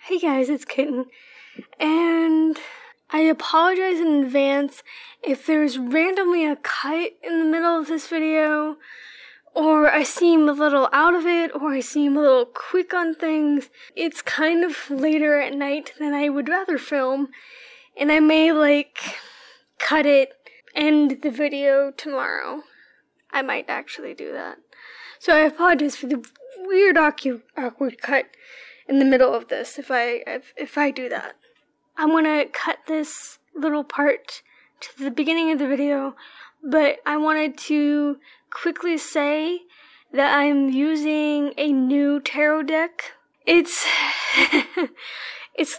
Hey guys, it's Kitten, and I apologize in advance if there's randomly a cut in the middle of this video, or I seem a little out of it, or I seem a little quick on things. It's kind of later at night than I would rather film, and I may, cut it, end the video tomorrow. I might actually do that. So I apologize for the weird awkward cut in the middle of this if I do that. I'm gonna cut this little part to the beginning of the video, but I wanted to quickly say that I'm using a new tarot deck. It's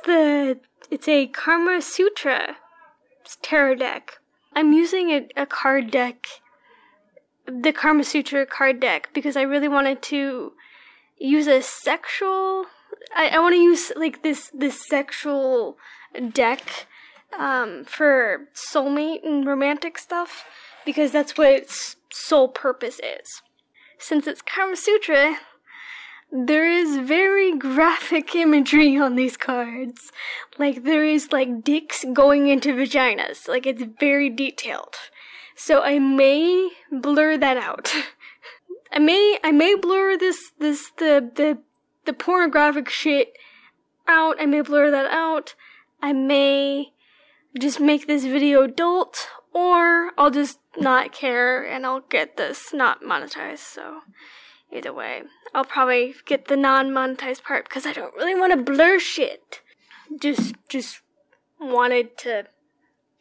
a Karma Sutra tarot deck. I'm using a card deck, the Karma Sutra card deck, because I really wanted to use a sexual. I want to use this sexual deck for soulmate and romantic stuff, because that's what its sole purpose is. Since it's Karma Sutra, there is very graphic imagery on these cards. There is dicks going into vaginas. It's very detailed. So I may blur that out. I may blur the pornographic shit out. I may blur that out. I may just make this video adult, or I'll just not care and I'll get this not monetized. So either way, I'll probably get the non-monetized part because I don't really want to blur shit. Just wanted to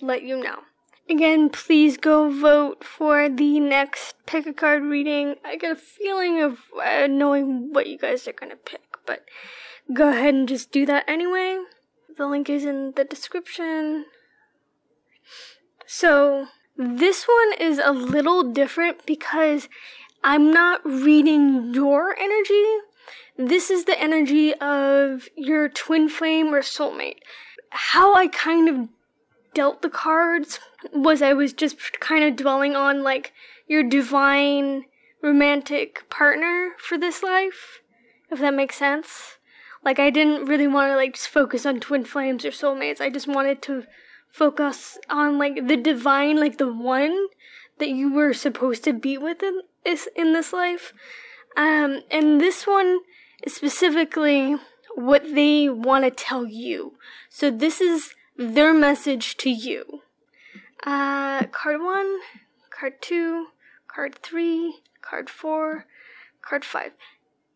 let you know. Again, please go vote for the next pick a card reading. I get a feeling of knowing what you guys are going to pick, but go ahead and just do that anyway. The link is in the description. So, this one is a little different because I'm not reading your energy. This is the energy of your twin flame or soulmate. How I kind of dealt the cards was I was just kind of dwelling on your divine romantic partner for this life, if that makes sense. I didn't really want to just focus on twin flames or soulmates. I just wanted to focus on the divine, the one that you were supposed to be with in this life. And this one is specifically what they want to tell you. So this is their message to you. Card 1, card 2, card 3, card 4, card 5.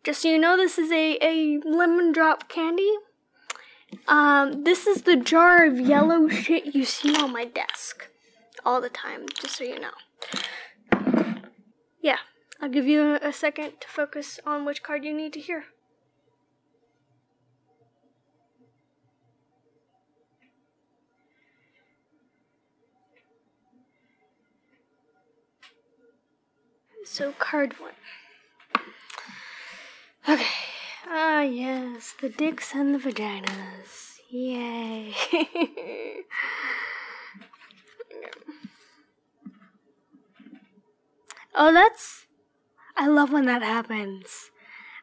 Just so you know, this is a lemon drop candy. This is the jar of yellow shit you see on my desk all the time, just so you know. Yeah, I'll give you a second to focus on which card you need to hear. So, card 1. Okay. Ah, yes, the dicks and the vaginas. Yay. Oh, I love when that happens.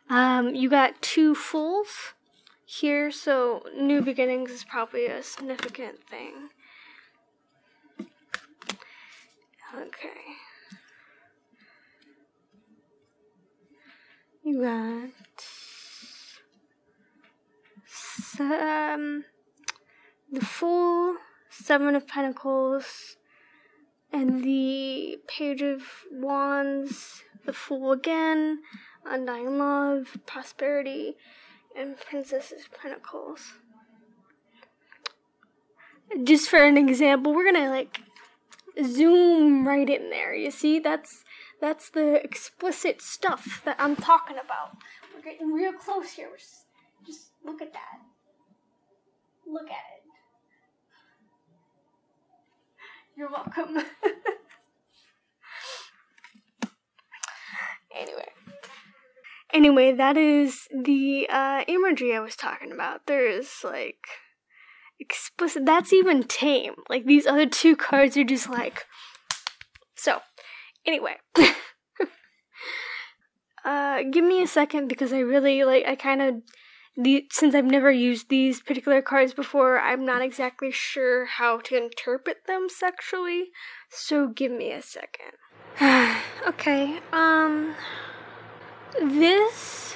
You got 2 fools here, so new beginnings is probably a significant thing. Okay. You got the Fool, 7 of Pentacles, and the Page of Wands, the Fool again, Undying Love, Prosperity, and Princess of Pentacles. Just for an example, we're gonna zoom right in there. You see, that's the explicit stuff that I'm talking about. We're getting real close here. Just look at that. Look at it. You're welcome. Anyway, that is the imagery I was talking about. There's explicit. That's even tame. These other 2 cards are just so. Anyway, give me a second because I really, I kind of since I've never used these particular cards before, I'm not exactly sure how to interpret them sexually, so give me a second. Okay, this,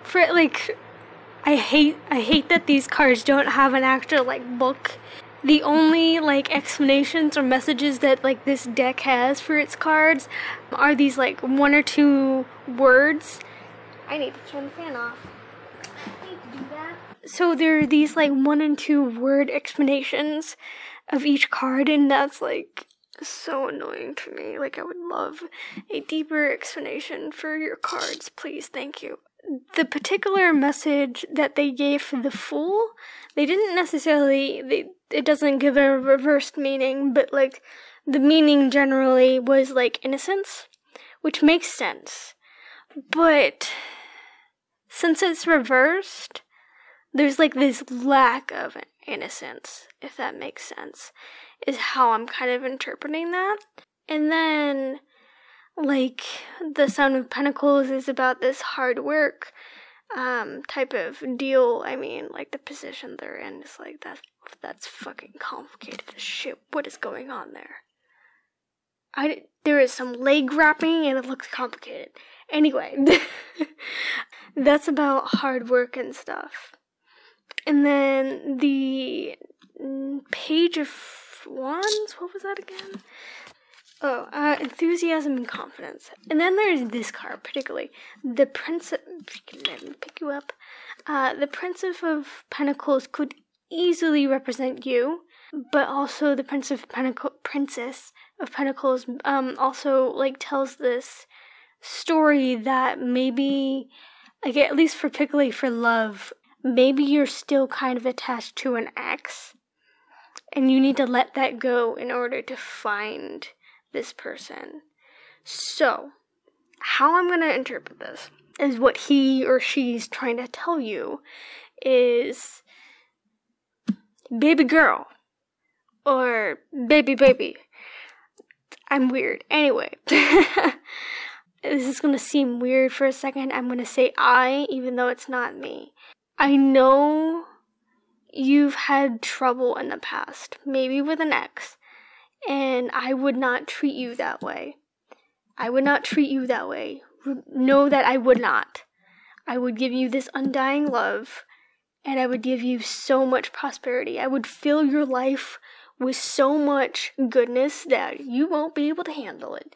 for, like, I hate that these cards don't have an actual, like, book. The only, like, explanations or messages that, like, this deck has for its cards are these, like, 1 or 2 words. I need to turn the fan off. I need to do that. So there are these, like, 1 and 2 word explanations of each card, and that's, like, so annoying to me. Like, I would love a deeper explanation for your cards, please. Thank you. The particular message that they gave for the Fool, they didn't necessarily, it doesn't give a reversed meaning, but, like, the meaning generally was, like, innocence, which makes sense. But since it's reversed, there's, like, this lack of innocence, if that makes sense, is how I'm kind of interpreting that. And then, like, the Sound of Pentacles is about this hard work type of deal. I mean, like, the position they're in is like, that's fucking complicated as shit. What is going on there? There is some leg wrapping and it looks complicated. Anyway, that's about hard work and stuff. And then the Page of Wands, what was that again? Enthusiasm and confidence. And then there's this card, particularly. The Princess... Let me pick you up. The Princess of Pentacles could easily represent you, but also the Princess of Pentacles also, like, tells this story that maybe, like, at least particularly for love, maybe you're still kind of attached to an ex, and you need to let that go in order to find this person. So, how I'm going to interpret this is what he or she's trying to tell you is, baby girl, or baby. I'm weird. Anyway, this is going to seem weird for a second. I'm going to say I, even though it's not me. I know you've had trouble in the past, maybe with an ex, and I would not treat you that way. I would not treat you that way. Know that I would not. I would give you this undying love, and I would give you so much prosperity. I would fill your life with so much goodness that you won't be able to handle it.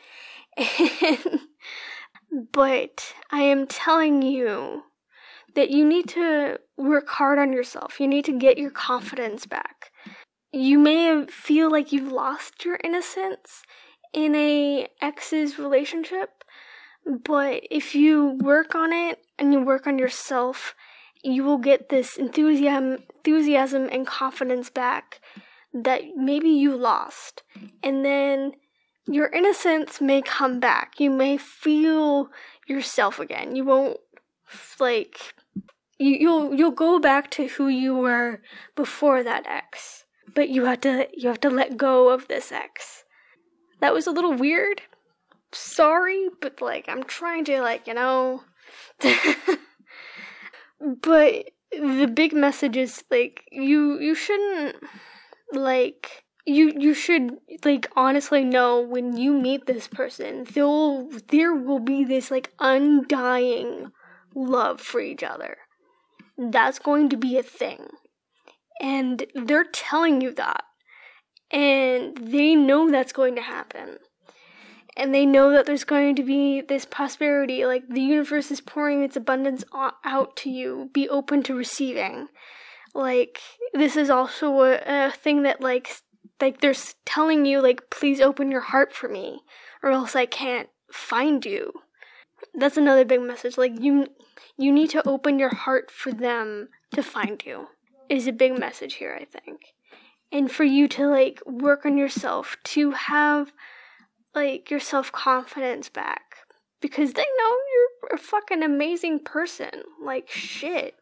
But I am telling you that you need to work hard on yourself. You need to get your confidence back. You may feel like you've lost your innocence in a ex's relationship, but if you work on it and you work on yourself, you will get this enthusiasm and confidence back that maybe you lost. And then your innocence may come back. You may feel yourself again. You won't, like, you'll go back to who you were before that ex. But you have to let go of this ex. That was a little weird. Sorry, but, like, I'm trying to, like, you know. But the big message is, like, you shouldn't, like, you should, like, honestly know when you meet this person, there will be this, like, undying love for each other. That's going to be a thing. And they're telling you that. And they know that's going to happen. And they know that there's going to be this prosperity. Like, the universe is pouring its abundance out to you. Be open to receiving. Like, this is also a thing that, like they're telling you, like, please open your heart for me, or else I can't find you. That's another big message. Like, you need to open your heart for them to find you. Is a big message here, I think. And for you to, like, work on yourself, to have, like, your self-confidence back. Because they know you're a fucking amazing person. Like, shit.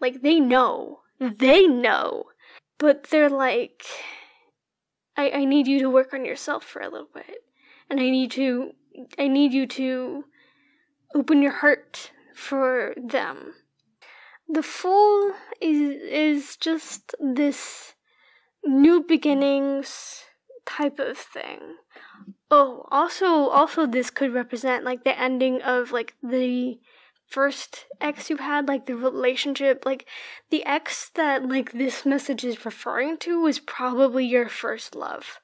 Like, they know. They know. But they're like, I need you to work on yourself for a little bit. And I need you to open your heart for them. The Fool is just this new beginnings type of thing. Oh, also this could represent like the ending of like the first ex you had, like the relationship, like the ex that like this message is referring to was probably your first love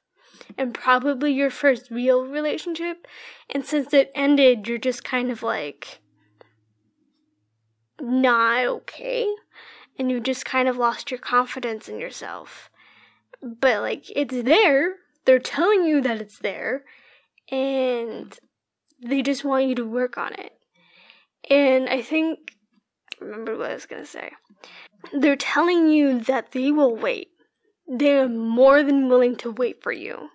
and probably your first real relationship, and since it ended, you're just kind of like not okay, and you just kind of lost your confidence in yourself. But like it's there, they're telling you that it's there, and they just want you to work on it. And I remember what I was gonna say. They're telling you that they will wait. They're more than willing to wait for you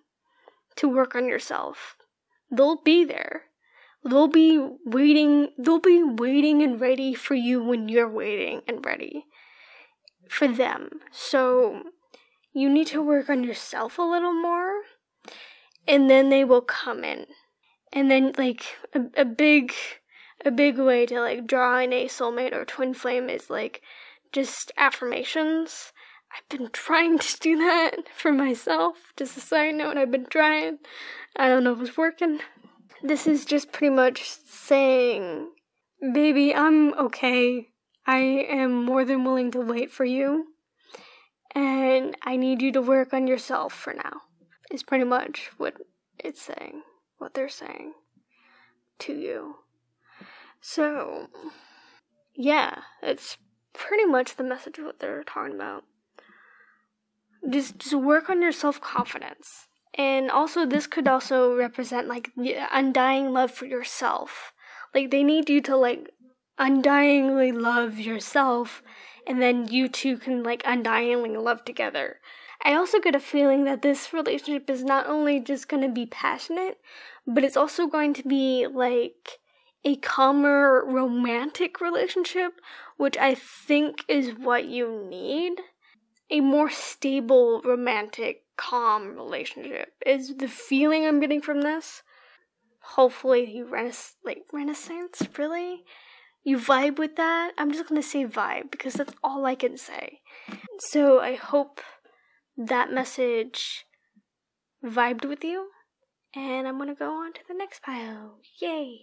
to work on yourself. They'll be there. They'll be waiting and ready for you when you're waiting and ready for them. So you need to work on yourself a little more, and then they will come in. And then like a big way to like draw in a soulmate or twin flame is like just affirmations. I've been trying to do that for myself. Just a side note, I've been trying. I don't know if it's working. This is just pretty much saying, baby, I'm okay. I am more than willing to wait for you. And I need you to work on yourself for now. Is pretty much what it's saying. What they're saying to you. So, yeah, it's pretty much the message of what they're talking about. Just work on your self-confidence. And also, this could also represent, like, the undying love for yourself. Like, they need you to, like, undyingly love yourself, and then you two can, like, undyingly love together. I also get a feeling that this relationship is not only just going to be passionate, but it's also going to be, like, a calmer, romantic relationship, which I think is what you need. A more stable, romantic, calm relationship is the feeling I'm getting from this. Hopefully you Renaissance, really? You vibe with that? I'm just gonna say vibe, because that's all I can say. So I hope that message vibed with you, and I'm gonna go on to the next pile. Yay!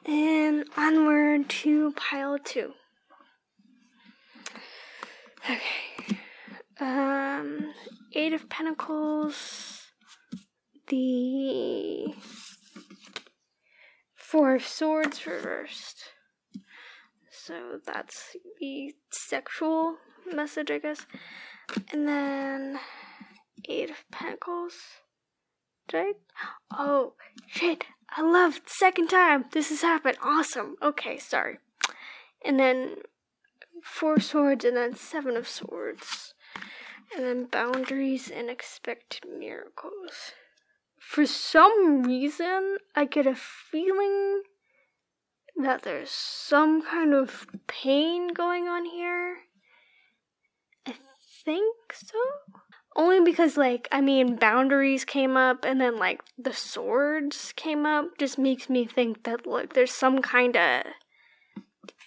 And onward to pile 2. Okay. 8 of Pentacles, the 4 of Swords reversed. So that's the sexual message, I guess. And then 8 of Pentacles. Right? Oh, shit. I love second time this has happened. Awesome. Okay, sorry. And then 4 swords, and then 7 of swords. And then boundaries and expect miracles. For some reason, I get a feeling that there's some kind of pain going on here. I think so. Only because, boundaries came up, and then, the swords came up, just makes me think that, there's some kind of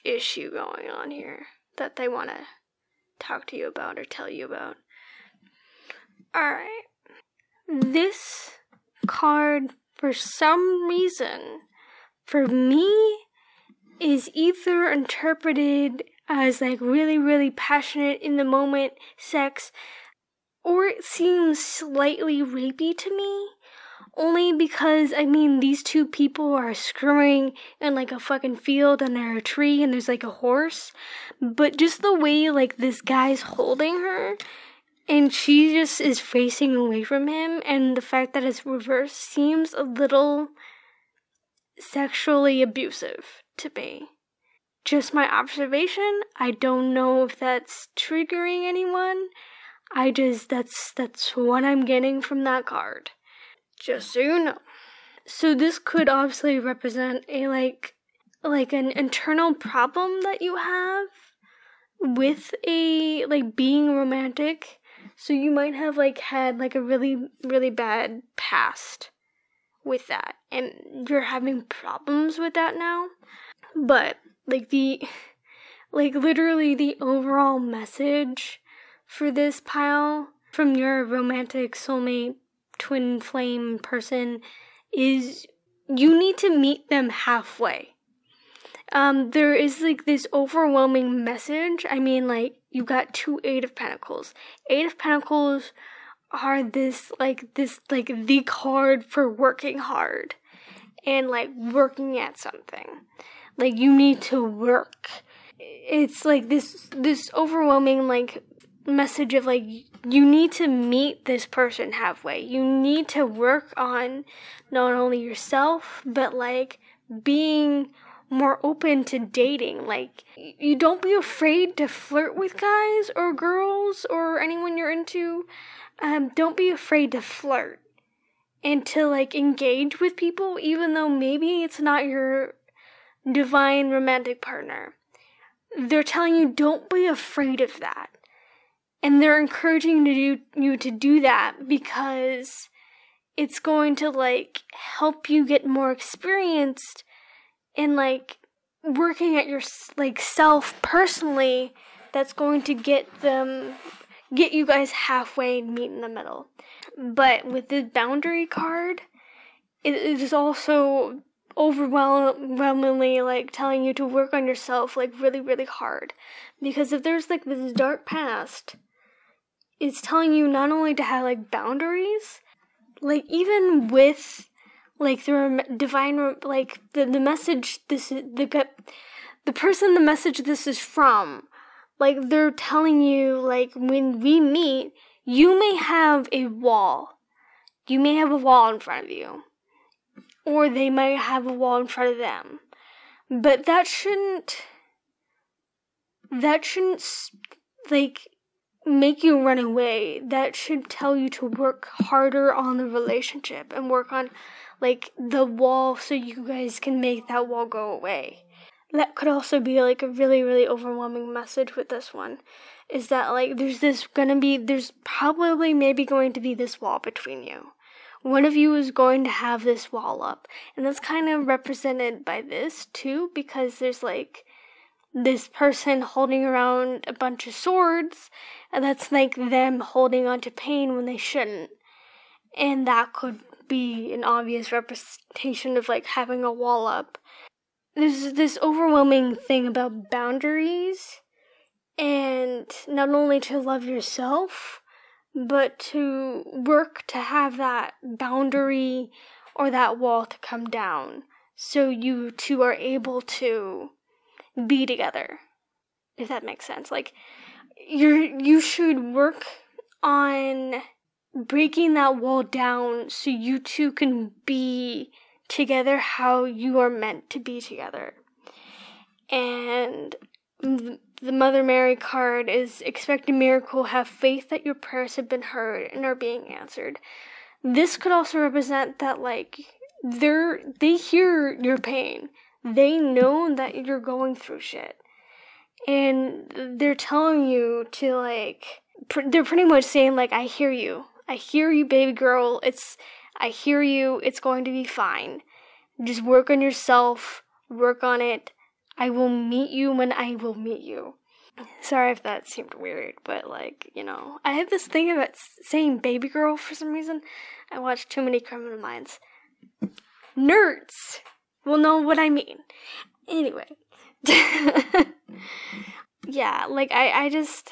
issue going on here that they want to talk to you about or tell you about. Alright. This card, for some reason, for me, is either interpreted as, really, really passionate in the moment sex, or it seems slightly rapey to me, only because, these two people are screwing in, a fucking field under a tree, and there's, a horse, but just the way, this guy's holding her, and she just is facing away from him, and the fact that it's reversed seems a little sexually abusive to me. Just my observation. I don't know if that's triggering anyone. That's what I'm getting from that card. Just so you know. So this could obviously represent a, an internal problem that you have with being romantic. So you might have like had like a really, really bad past with that, and you're having problems with that now. But like literally the overall message for this pile from your romantic soulmate twin flame person is you need to meet them halfway. There is like this overwhelming message. I mean, like, you got 2 Eight of Pentacles. Eight of Pentacles are this the card for working hard and like working at something. Like, you need to work. It's like this overwhelming like message of like, you need to meet this person halfway. You need to work on not only yourself, but like being more open to dating. Like, you don't be afraid to flirt with guys or girls or anyone you're into. Don't be afraid to flirt and to like engage with people, even though maybe it's not your divine romantic partner. They're telling you don't be afraid of that. And they're encouraging you to do that because it's going to like help you get more experienced in like working at your like self personally. That's going to get you guys halfway and meet in the middle. But with this boundary card, it is also overwhelmingly like telling you to work on yourself like really, really hard. Because if there's like this dark past, it's telling you not only to have like boundaries, like even with like the divine, like the message this is the person the message this is from, like they're telling you like when we meet, you may have a wall. You may have a wall in front of you. Or they might have a wall in front of them. But that shouldn't like make you run away. That should tell you to work harder on the relationship and work on like the wall so you guys can make that wall go away. That could also be like a really, really overwhelming message with this one. Is that like there's probably maybe going to be this wall between you. One of you is going to have this wall up. And that's kind of represented by this too, because there's like this person holding around a bunch of swords, and that's like them holding on to pain when they shouldn't. And that could be an obvious representation of like having a wall up. There's this overwhelming thing about boundaries, and not only to love yourself, but to work to have that boundary or that wall to come down so you two are able to be together, if that makes sense. Like, you should work on breaking that wall down so you two can be together how you are meant to be together. And the Mother Mary card is expect a miracle, have faith that your prayers have been heard and are being answered. This could also represent that like they hear your pain. They know that you're going through shit. And they're telling you to like they're pretty much saying like, I hear you. I hear you, baby girl. I hear you. It's going to be fine. Just work on yourself. Work on it. I will meet you when I will meet you. Sorry if that seemed weird, but like, you know, I have this thing about saying baby girl for some reason. I watch too many Criminal Minds. Nerds will know what I mean. Anyway. Yeah, like I just...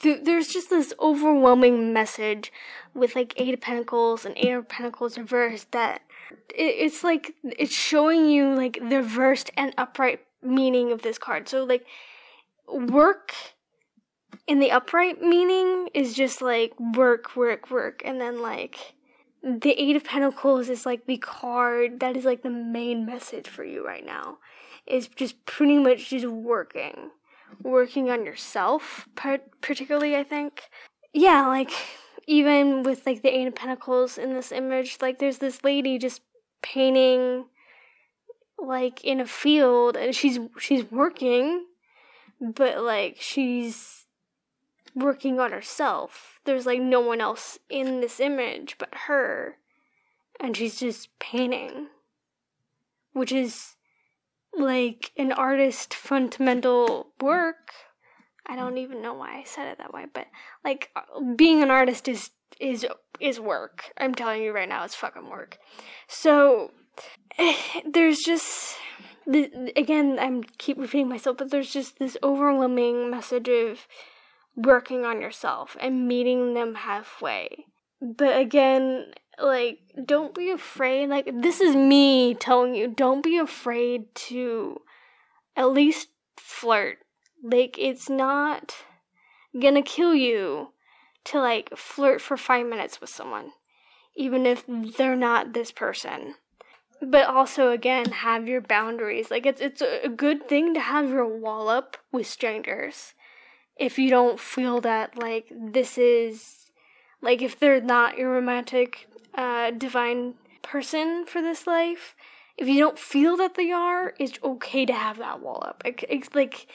There's just this overwhelming message with like Eight of Pentacles and Eight of Pentacles reversed that it's like it's showing you like the reversed and upright meaning of this card. So like work in the upright meaning is just like work, and then like the Eight of Pentacles is like the card that is like the main message for you right now. Is just pretty much just working on yourself, particularly, I think. Yeah, like, even with, like, the Eight of Pentacles in this image, like, there's this lady just painting, like, in a field, and she's working, but, like, she's working on herself. There's like no one else in this image but her, and she's just painting, which is like an artist fundamental work. I don't even know why I said it that way, but like being an artist is work. I'm telling you right now, it's fucking work. So there's just again, I'm keep repeating myself, but there's just this overwhelming message of working on yourself and meeting them halfway. But again, like, don't be afraid. Like, this is me telling you, don't be afraid to at least flirt. Like, it's not gonna kill you to, like, flirt for 5 minutes with someone, even if they're not this person. But also, again, have your boundaries. Like, it's a good thing to have your wall up with strangers. If you don't feel that, like, this is, like, if they're not your romantic, divine person for this life, if you don't feel that they are, it's okay to have that wall up. It's like,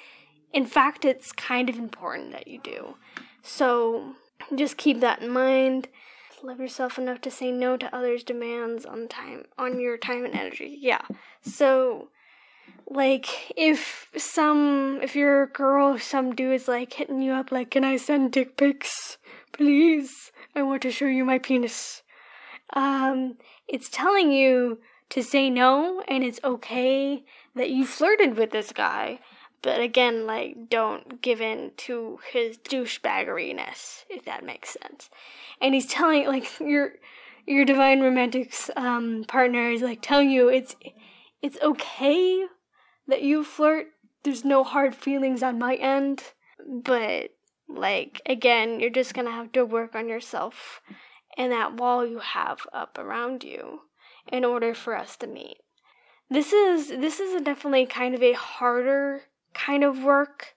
in fact, it's kind of important that you do. So, just keep that in mind. Love yourself enough to say no to others' demands on your time and energy. Yeah. So, like, if you're a girl, some dude's like hitting you up like, can I send dick pics? Please. I want to show you my penis. It's telling you to say no, and it's okay that you flirted with this guy. But again, like, don't give in to his douchebaggeriness, if that makes sense. And he's telling, like, your divine romantic's partner is, like, telling you it's okay that you flirt. There's no hard feelings on my end. But, like, again, you're just gonna have to work on yourself and that wall you have up around you in order for us to meet. This is definitely kind of a harder kind of work,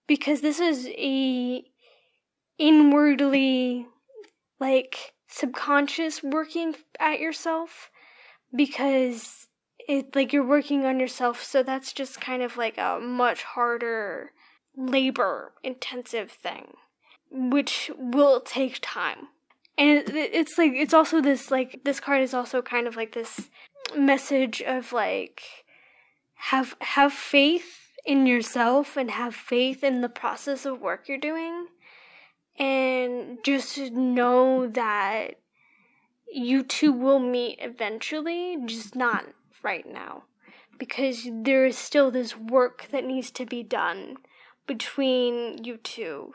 because this is a inwardly, like, subconscious working at yourself, because it, like, you're working on yourself, so that's just kind of like a much harder, labor intensive thing, which will take time. And it's like, it's also this, like, this card is also kind of like this message of, like, have faith in yourself and have faith in the process of work you're doing, and just know that you two will meet eventually, just not right now, because there is still this work that needs to be done between you two.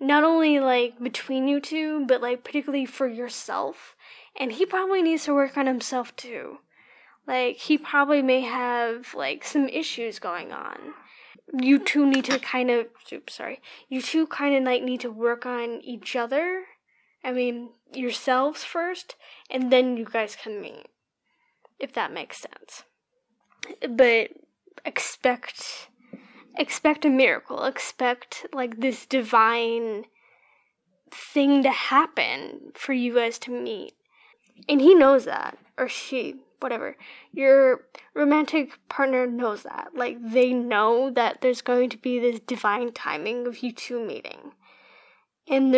Not only, like, between you two, but, like, particularly for yourself. And he probably needs to work on himself too. Like, he probably may have, like, some issues going on. You two need to kind of, like, need to work on each other. I mean, yourselves first, and then you guys can meet, if that makes sense. But expect a miracle. Expect, like, this divine thing to happen for you guys to meet. And he knows that, or she, whatever. Your romantic partner knows that. Like, they know that there's going to be this divine timing of you two meeting. And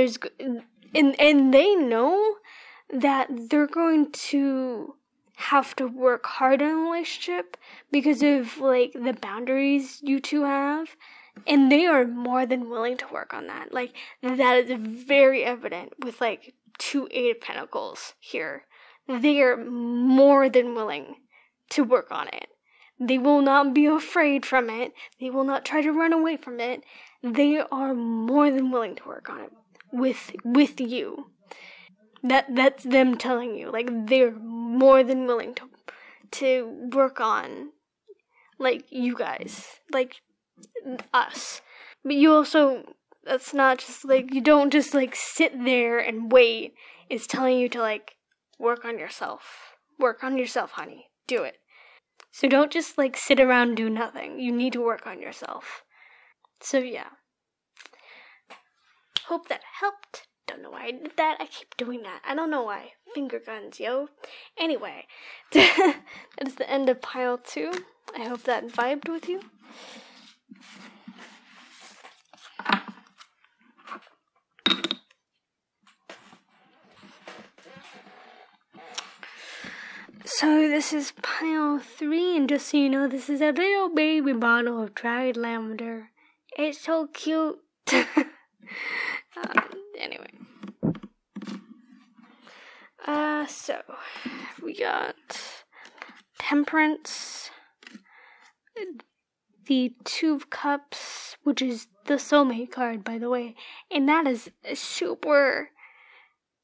and they know that they're going to have to work hard in a relationship because of, like, the boundaries you two have, and they are more than willing to work on that. Like, that is very evident with, like, 2 Eight of Pentacles here. They are more than willing to work on it. They will not be afraid from it. They will not try to run away from it. They are more than willing to work on it with you. That's them telling you, like, they're more than willing to work on, like, you guys, like, us. But you also, that's not just, like, you don't just, like, sit there and wait. It's telling you to, like, work on yourself. Work on yourself, honey. Do it. So don't just, like, sit around and do nothing. You need to work on yourself. So, yeah. Hope that helped. Don't know why I did that. I keep doing that. I don't know why. Finger guns, yo. Anyway, that is the end of pile 2. I hope that vibed with you. So this is pile 3, and just so you know, this is a little baby bottle of dried lavender. It's so cute. Anyway. So we got Temperance, the Two of Cups, which is the Soulmate card, by the way, and that is a super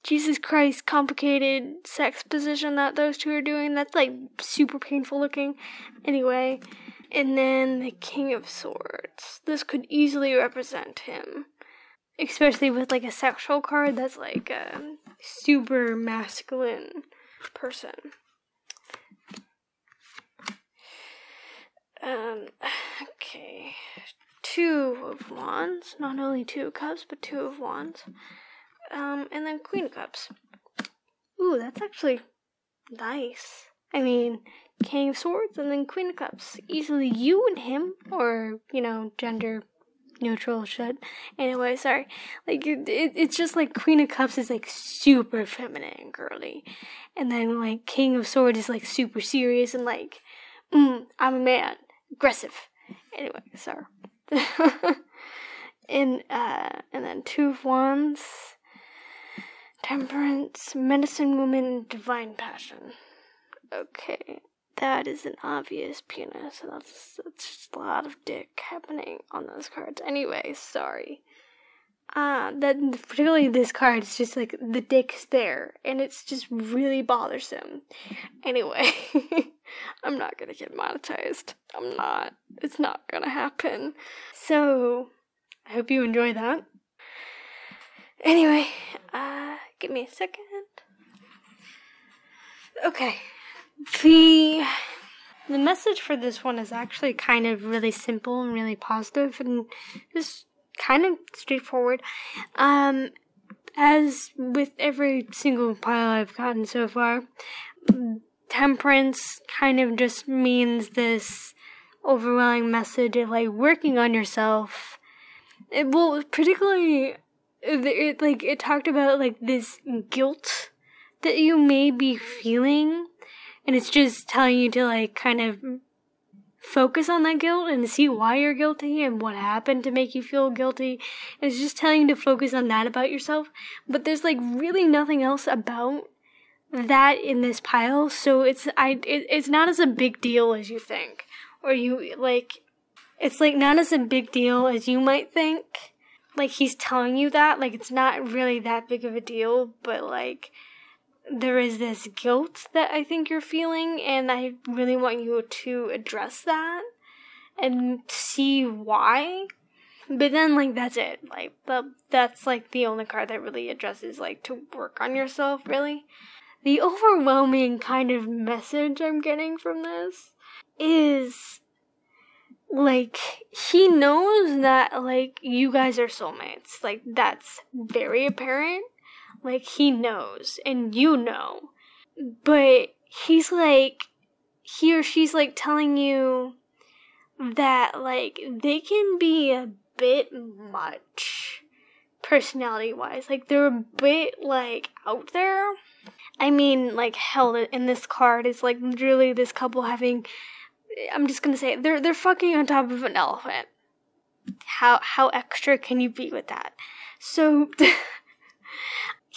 Jesus Christ complicated sex position that those two are doing. That's like super painful looking. Anyway, and then the King of Swords. This could easily represent him, especially with like a sexual card that's like a super masculine person. Okay. Two of Wands. Not only Two of Cups, but Two of Wands. And then Queen of Cups. Ooh, that's actually nice. I mean, King of Swords and then Queen of Cups. Easily you and him, or, gender neutral shit. Anyway, sorry. Like, it's just like Queen of Cups is like super feminine and girly. And then like King of Swords is like super serious and like, I'm a man. Aggressive. Anyway, sorry. And then Two of Wands, Temperance, Medicine Woman, Divine Passion. Okay, that is an obvious penis, and that's just a lot of dick happening on those cards. Anyway, sorry. That particularly this card is just like the dick's there, and it's just really bothersome. Anyway, I'm not gonna get monetized. I'm not. It's not gonna happen. So, I hope you enjoy that. Anyway, give me a second. Okay. The message for this one is actually kind of really simple and really positive and just kind of straightforward. As with every single pile I've gotten so far, Temperance kind of just means this overwhelming message of like working on yourself. Particularly, it talked about like this guilt that you may be feeling, and it's just telling you to like kind of focus on that guilt and see why you're guilty and what happened to make you feel guilty. It's just telling you to focus on that about yourself, but there's like really nothing else about that in this pile, so it's not as a big deal as you think, or it's like not as a big deal as you might think. Like he's telling you that, like it's not really that big of a deal, but like there is this guilt that I think you're feeling, and I really want you to address that and see why. But then, like, that's it. Like, that's, like, the only card that really addresses, like, to work on yourself, really. The overwhelming kind of message I'm getting from this is, like, he knows that, like, you guys are soulmates. Like, that's very apparent. Like, he knows, and you know. But he's, like, he or she's, like, telling you that, like, they can be a bit much, personality-wise. Like, they're a bit, like, out there. I mean, like, hell, in this card, it's, like, literally this couple having, I'm just gonna say it, they're fucking on top of an elephant. How extra can you be with that? So,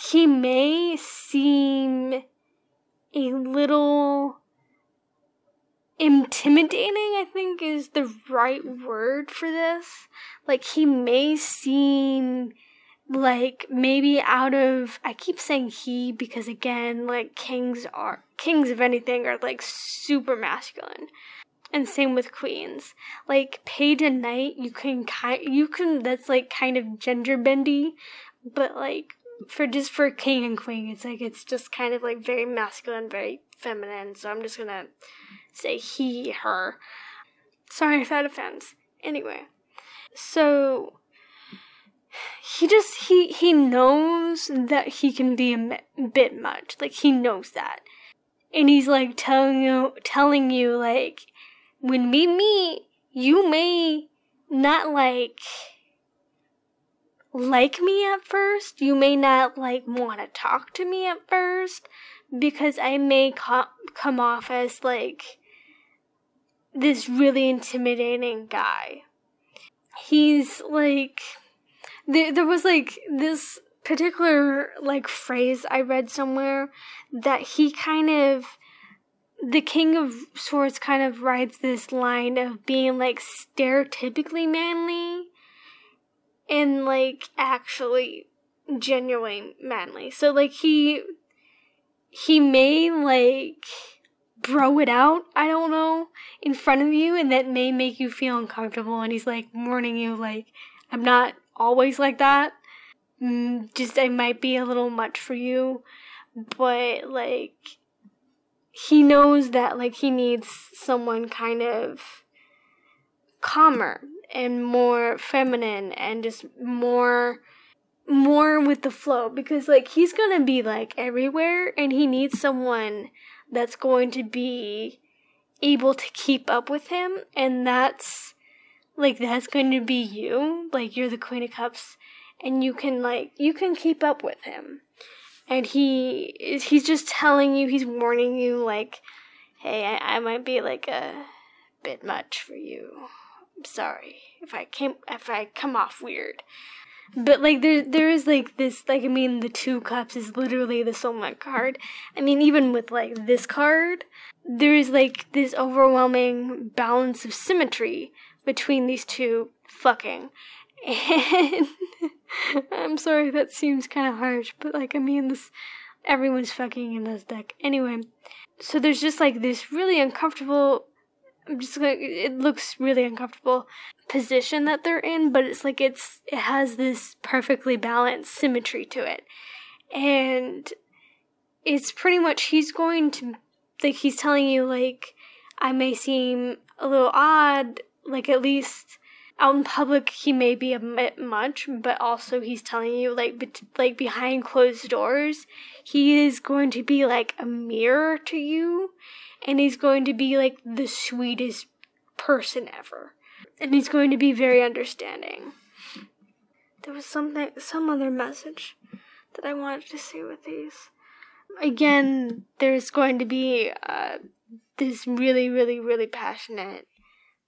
he may seem a little intimidating, I think is the right word for this. Like, he may seem like maybe out of, I keep saying he because again, like, kings of anything are like super masculine. And same with queens. Like, page and knight, you can, that's like kind of gender bendy, but like, for king and queen, it's just kind of like very masculine, very feminine, so I'm just gonna say he, her. Sorry if that offends. Anyway, so he knows that he can be a bit much. Like, he knows that. And he's like telling you like, when we meet, you may not like me at first. You may not like want to talk to me at first, because I may come off as like this really intimidating guy. He's like, there was like this particular like phrase I read somewhere that he kind of, the King of Swords kind of rides this line of being like stereotypically manly and like actually genuinely manly. So like he may like bro it out, I don't know, in front of you, and that may make you feel uncomfortable, and he's like warning you like, I'm not always like that. Just I might be a little much for you, but like he knows that like he needs someone kind of calmer and more feminine and just more with the flow, because like he's gonna be like everywhere and he needs someone that's going to be able to keep up with him, and that's going to be you. Like you're the Queen of Cups and you can keep up with him, and he's just telling you, he's warning you like, hey, I might be like a bit much for you. I'm sorry if I come off weird. But like there is like this, like, I mean, the 2 cups is literally the Soulmate card. I mean, even with like this card, there is like this overwhelming balance of symmetry between these two fucking. And I'm sorry that seems kind of harsh, but like, I mean, everyone's fucking in this deck anyway. So there's just like this really uncomfortable, it looks really uncomfortable position that they're in, but it's like it has this perfectly balanced symmetry to it, and it's pretty much, he's going to, like, he's telling you like, I may seem a little odd, like at least out in public he may be a bit much, but also he's telling you like behind closed doors he is going to be like a mirror to you, and he's going to be like the sweetest person ever. And he's going to be very understanding. There was some other message that I wanted to say with these. Again, there's going to be this really, really, really passionate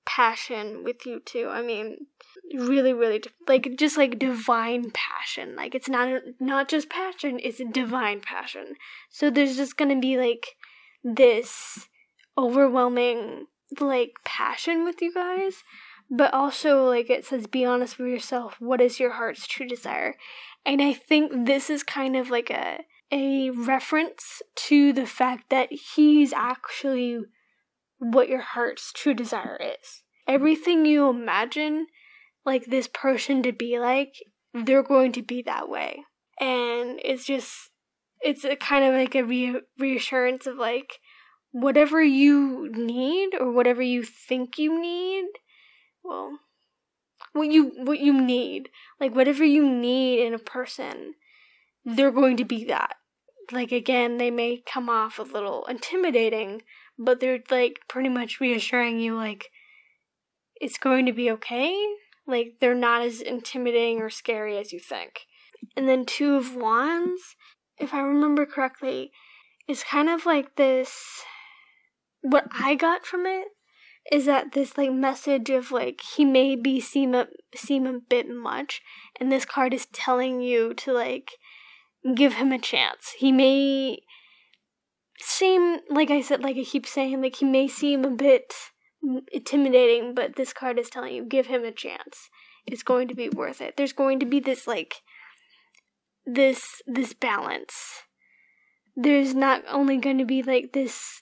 passion with you two. I mean, really, really, like, just like divine passion. Like, it's not just passion, it's a divine passion. So there's just going to be like this overwhelming like passion with you guys. But also, like, it says, be honest with yourself. What is your heart's true desire? And I think this is kind of like a reference to the fact that he's actually what your heart's true desire is. Everything you imagine, like, this person to be like, they're going to be that way. And it's a kind of like a reassurance of, like, whatever you need or whatever you think you need, well, what you need, like whatever you need in a person, they're going to be that. Like, again, they may come off a little intimidating, but they're like pretty much reassuring you like it's going to be okay. Like, they're not as intimidating or scary as you think. And then 2 of Wands, if I remember correctly, is kind of like this, what I got from it is that this like message of like he may seem a bit much, and this card is telling you to like give him a chance. He may seem, like I said, like I keep saying, like he may seem a bit intimidating, but this card is telling you give him a chance. It's going to be worth it. There's going to be this like this balance. There's not only going to be like this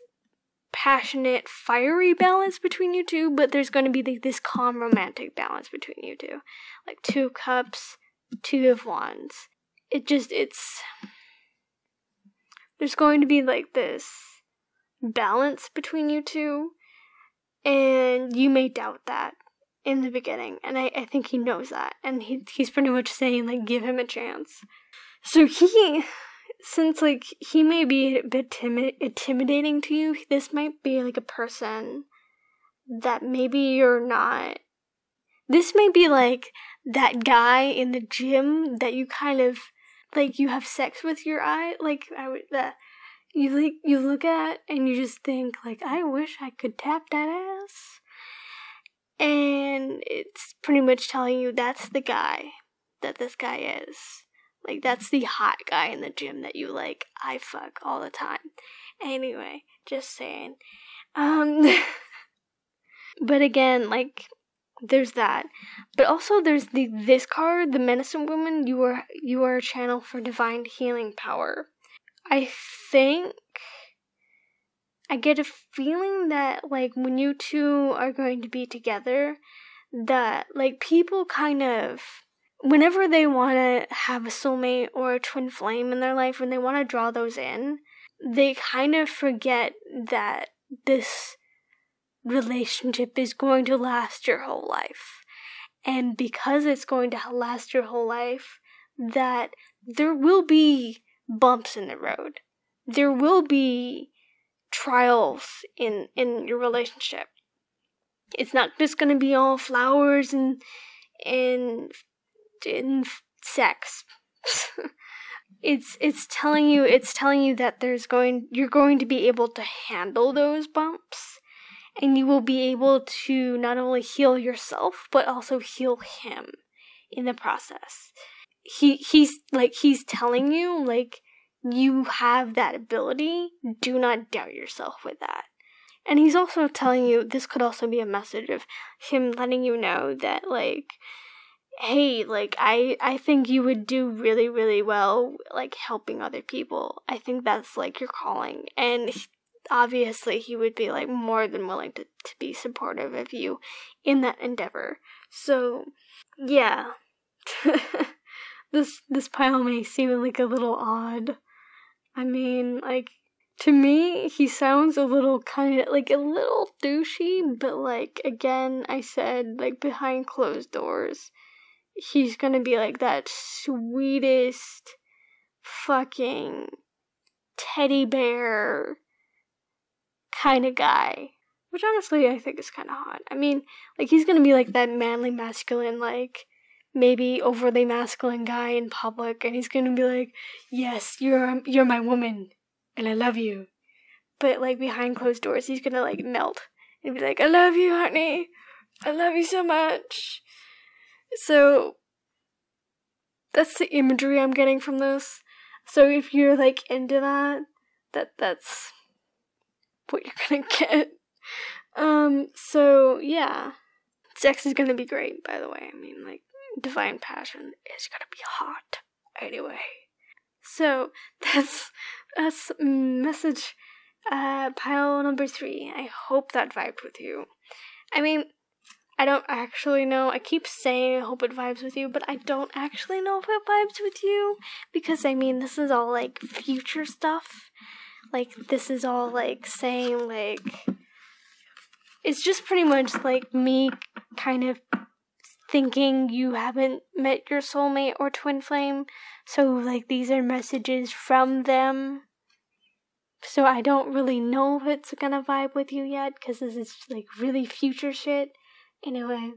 passionate, fiery balance between you two, but there's going to be like this calm, romantic balance between you two. Like 2 cups, 2 of Wands. There's going to be like this balance between you two, and you may doubt that in the beginning, and I think he knows that, and he's pretty much saying like give him a chance. So since like he may be a bit intimidating to you, this might be like a person that maybe you're not. This may be like that guy in the gym that you kind of like, you have sex with your eye, like you look at and you just think, like, I wish I could tap that ass. And it's pretty much telling you that's the guy that this guy is. Like, that's the hot guy in the gym that you like. I fuck all the time. Anyway, just saying. But again, like, there's that. But also there's this card, the Medicine Woman. You are a channel for divine healing power. I think I get a feeling that, like, when you two are going to be together, that, like, people kind of, whenever they want to have a soulmate or a twin flame in their life, when they want to draw those in, they kind of forget that this relationship is going to last your whole life. And because it's going to last your whole life, that there will be bumps in the road. There will be trials in your relationship. It's not just going to be all flowers and sex. It's telling you that you're going to be able to handle those bumps, and you will be able to not only heal yourself but also heal him in the process. He's telling you, like, you have that ability. Do not doubt yourself with that. And he's also telling you, this could also be a message of him letting you know that, like, hey, like, I think you would do really, really well, like, helping other people. I think that's, like, your calling. And obviously he would be, like, more than willing to be supportive of you in that endeavor. So, yeah. This pile may seem, like, a little odd. I mean, like, to me, he sounds a little kind of, like, a little douchey, but, like, again, I said, like, behind closed doors, he's gonna be, like, that sweetest fucking teddy bear kind of guy. Which, honestly, I think is kind of hot. I mean, like, he's gonna be, like, that manly, masculine, like, maybe overly masculine guy in public, and he's gonna be like, yes, you're my woman, and I love you. But, like, behind closed doors, he's gonna, like, melt and be like, I love you, honey. I love you so much. So, that's the imagery I'm getting from this. So if you're, like, into that's what you're gonna get. So, yeah. Sex is gonna be great, by the way. I mean, like, divine passion is gonna be hot. Anyway. So, that's message pile number 3. I hope that vibed with you. I mean, I don't actually know. I keep saying I hope it vibes with you, but I don't actually know if it vibes with you. Because, I mean, this is all, like, future stuff. Like, this is all, like, saying, like, it's just pretty much, like, me kind of thinking you haven't met your soulmate or twin flame. So, like, these are messages from them. So I don't really know if it's gonna vibe with you yet, because this is, like, really future shit. Anyway.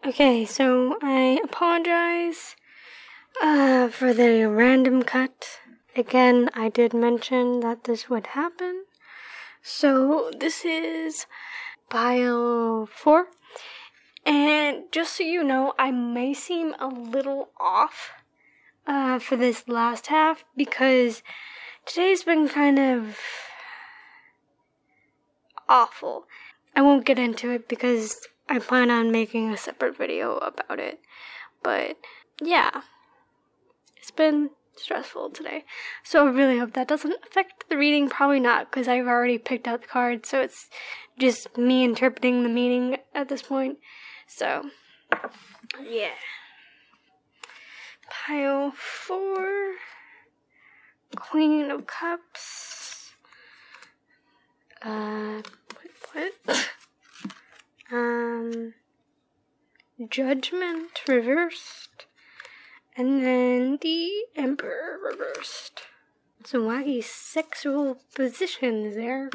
Okay, so I apologize for the random cut. Again, I did mention that this would happen. So this is pile 4. And just so you know, I may seem a little off for this last half, because today's been kind of awful. I won't get into it because I plan on making a separate video about it. But yeah, it's been stressful today. So I really hope that doesn't affect the reading. Probably not, because I've already picked out the cards, so it's just me interpreting the meaning at this point. So, yeah. Pile 4. Queen of Cups. What? Judgment reversed. And then the Emperor reversed. Some wacky sexual positions there.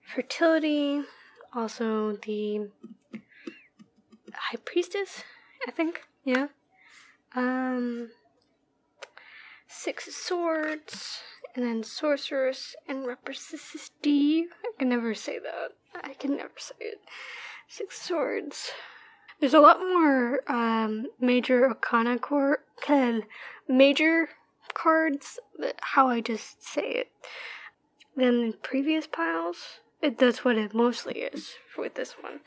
Fertility. Also the High Priestess, I think. Yeah. Six of Swords, and then Sorceress and Reciprocity. I can never say that. I can never say it. Six of Swords. There's a lot more major arcana major cards, how I just say it, than in previous piles. That's what it mostly is with this one.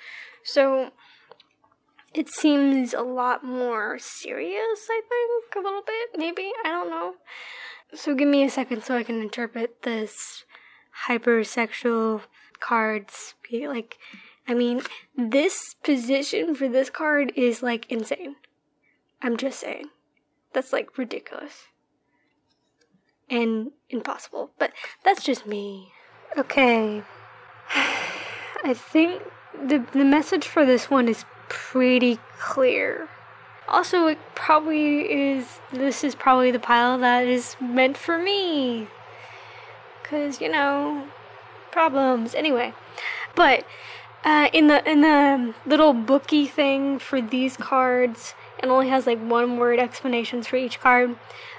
So it seems a lot more serious, I think, a little bit, maybe, I don't know. So give me a second so I can interpret this hypersexual cards. Like, I mean, this position for this card is, like, insane. I'm just saying. That's, like, ridiculous. And impossible. But that's just me. Okay. I think the message for this one is pretty clear. Also, this is probably the pile that is meant for me. 'Cause, problems. Anyway. But, in the little bookie thing for these cards, it only has like one word explanations for each card.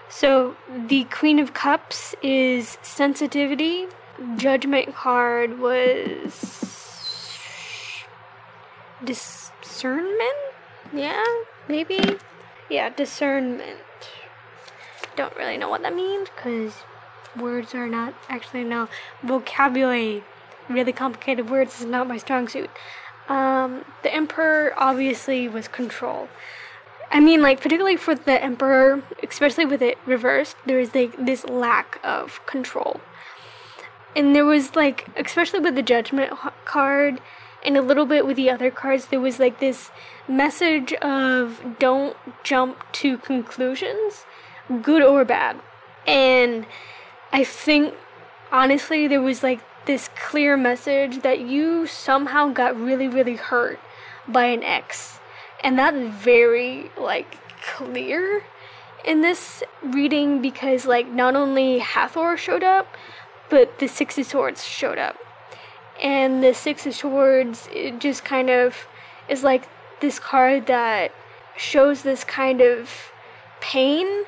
So the Queen of Cups is sensitivity. Judgment card was discernment? Yeah, maybe? Yeah, discernment. Don't really know what that means because words are not actually vocabulary. Really complicated words is not my strong suit. The Emperor obviously was control. I mean, like, particularly for the Emperor, especially with it reversed, there is like this lack of control. And there was like, especially with the Judgment card and a little bit with the other cards, there was like this message of don't jump to conclusions, good or bad. And I think, honestly, there was like this clear message that you somehow got really, really hurt by an ex. And that's very, like, clear in this reading because, like, not only Hathor showed up, but the Six of Swords showed up. And the Six of Swords, it just kind of is like this card that shows this kind of pain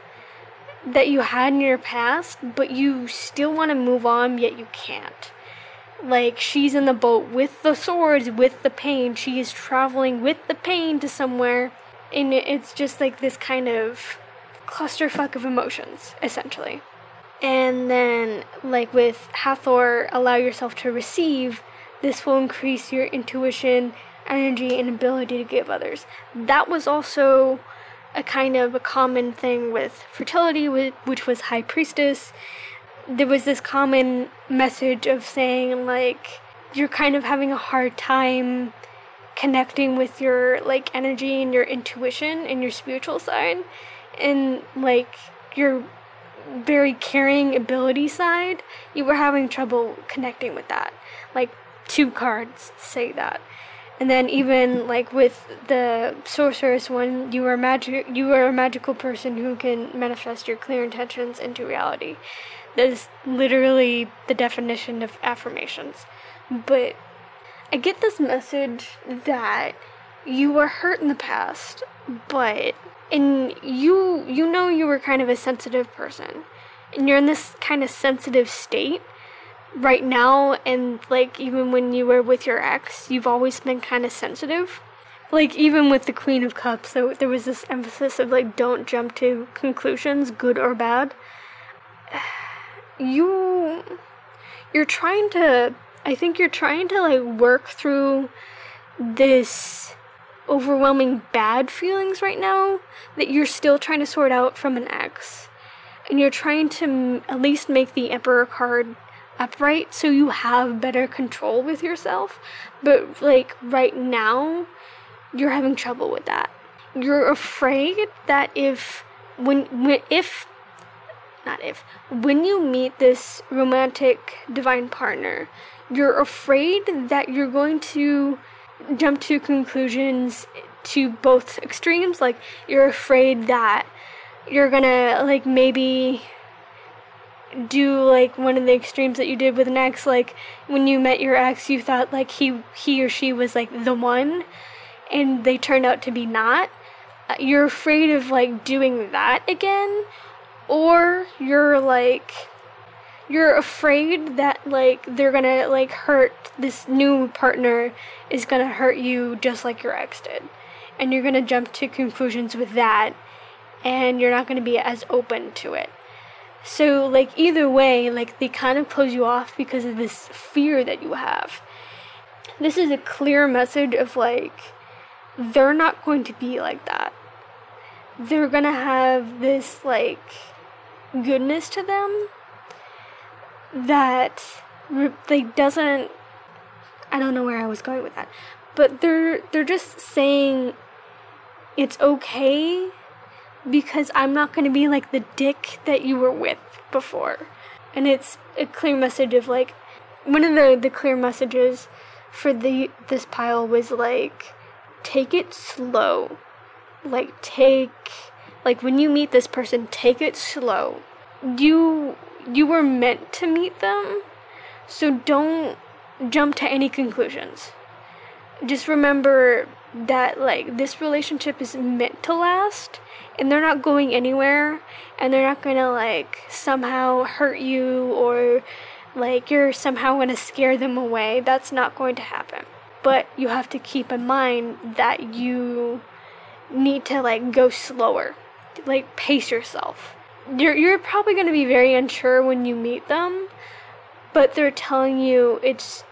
that you had in your past, but you still want to move on, yet you can't. Like, she's in the boat with the swords, with the pain. She is traveling with the pain to somewhere. And it's just like this kind of clusterfuck of emotions, essentially. And then, like with Hathor, allow yourself to receive. This will increase your intuition, energy, and ability to give others. That was also a kind of a common thing with fertility, which was High Priestess. There was this common message of saying, like, you're kind of having a hard time connecting with your, like, energy and your intuition and your spiritual side. And, like, your very caring ability side, you were having trouble connecting with that. Like, 2 cards say that. And then even, like, with the Sorceress one, you are a magical person who can manifest your clear intentions into reality. That is literally the definition of affirmations. But I get this message that you were hurt in the past, but you were kind of a sensitive person. And you're in this kind of sensitive state right now, and like even when you were with your ex, you've always been kind of sensitive. Like even with the Queen of Cups, so there was this emphasis of like don't jump to conclusions, good or bad. You're trying to like work through this overwhelming bad feelings right now that you're still trying to sort out from an ex. And you're trying to at least make the Emperor card upright so you have better control with yourself. But like right now, you're having trouble with that. You're afraid that when you meet this romantic divine partner, you're afraid that you're going to jump to conclusions to both extremes. Like, you're afraid that you're gonna, like, maybe do, like, one of the extremes that you did with an ex. Like, when you met your ex, you thought, like, he or she was, like, the one, and they turned out to be not. you're afraid of like doing that again, or you're afraid that like they're gonna like hurt, this new partner is gonna hurt you just like your ex did, and you're gonna jump to conclusions with that, and you're not gonna be as open to it. So like either way, like they kind of close you off because of this fear that you have. This is a clear message of like, they're not going to be like that. They're gonna have this like goodness to them that like doesn't, I don't know where I was going with that, but they're just saying it's okay because I'm not going to be like the dick that you were with before. And it's a clear message of like, one of the clear messages for this pile was like, take it slow. Like when you meet this person, take it slow. You were meant to meet them, so don't jump to any conclusions. Just remember that like this relationship is meant to last, and they're not going anywhere, and they're not gonna like somehow hurt you, or like you're somehow gonna scare them away. That's not going to happen. But you have to keep in mind that you need to like go slower, like pace yourself. You're probably gonna be very unsure when you meet them, but they're telling you it's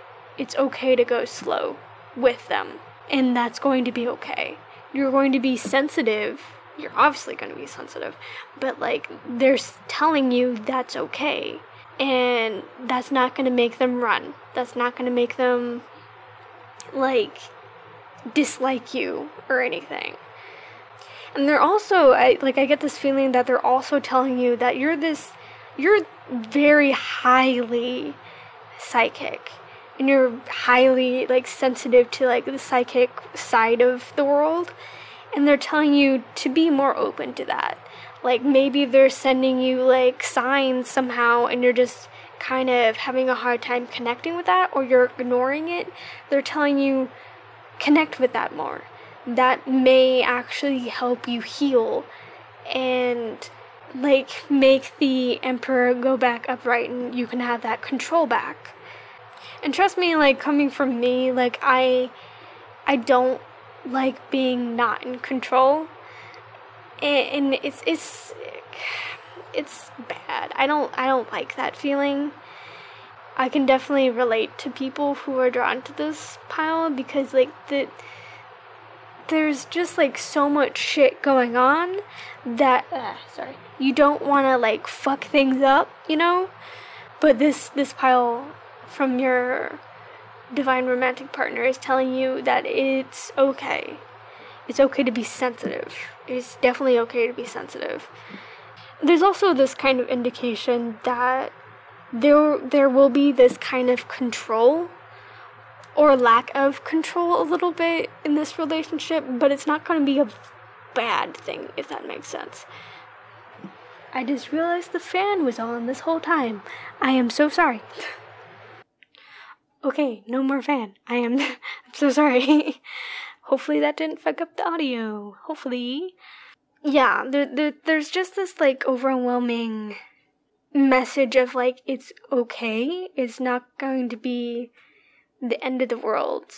okay to go slow with them, and that's going to be okay. You're going to be sensitive. You're obviously going to be sensitive, but like they're telling you that's okay, and that's not going to make them run. That's not going to make them like dislike you or anything. And they're also, I get this feeling that they're also telling you that you're very highly psychic, and you're highly like sensitive to like the psychic side of the world, and they're telling you to be more open to that. Like maybe they're sending you like signs somehow, and you're just kind of having a hard time connecting with that, or you're ignoring it. They're telling you connect with that more. That may actually help you heal and like make the emperor go back upright, and you can have that control back. And trust me, like coming from me, like I don't like being not in control, and it's bad. I don't like that feeling. I can definitely relate to people who are drawn to this pile, because like there's just like so much shit going on that you don't want to like fuck things up, you know? But this pile from your divine romantic partner is telling you that it's okay. It's okay to be sensitive. It's definitely okay to be sensitive. There's also this kind of indication that there will be this kind of control or lack of control a little bit in this relationship, but it's not going to be a bad thing, if that makes sense. I just realized the fan was on this whole time. I am so sorry. Okay, no more fan. I'm so sorry. Hopefully that didn't fuck up the audio. Hopefully. Yeah, there's just this like overwhelming message of like, it's okay. It's not going to be the end of the world,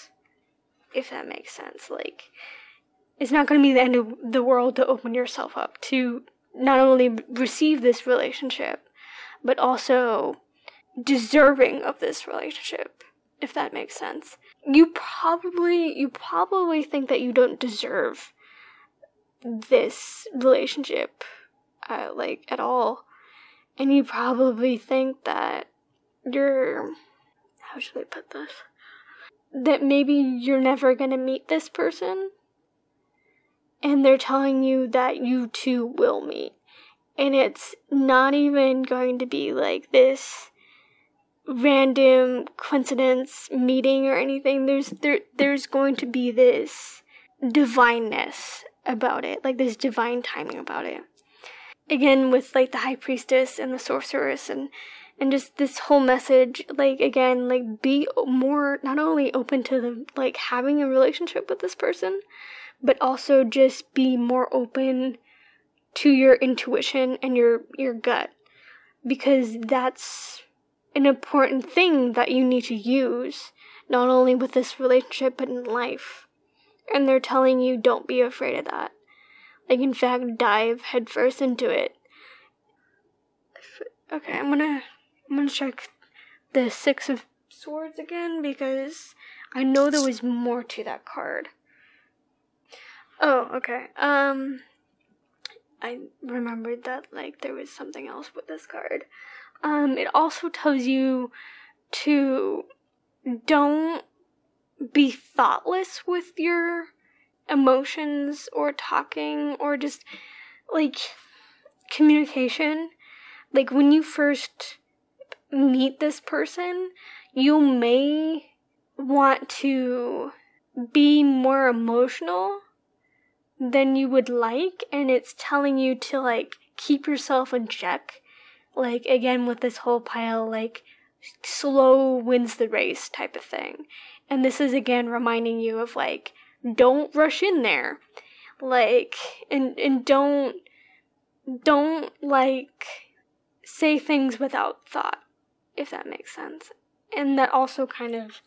if that makes sense. Like, it's not going to be the end of the world to open yourself up to not only receive this relationship, but also deserving of this relationship, if that makes sense. You probably think that you don't deserve this relationship, like at all, and you probably think that how should I put this? That maybe you're never gonna meet this person, and they're telling you that you two will meet, and it's not even going to be like this random coincidence meeting or anything. There's going to be this divineness about it, like this divine timing about it. Again, with like the high priestess and the sorceress, and just this whole message, like again, like be more not only open to the like having a relationship with this person, but also just be more open to your intuition and your gut, because that's an important thing that you need to use, not only with this relationship, but in life. And they're telling you, don't be afraid of that. Like, in fact, dive headfirst into it. Okay, I'm gonna check the Six of Swords again, because I know there was more to that card. Oh, okay. I remembered that, like, there was something else with this card. It also tells you to don't be thoughtless with your emotions or talking or just, like, communication. Like, when you first meet this person, you may want to be more emotional than you would like, and it's telling you to, like, keep yourself in check. Like, again, with this whole pile, like, slow wins the race type of thing. And this is, again, reminding you of, like, don't rush in there. Like, and don't, like, say things without thought, if that makes sense. And that also kind of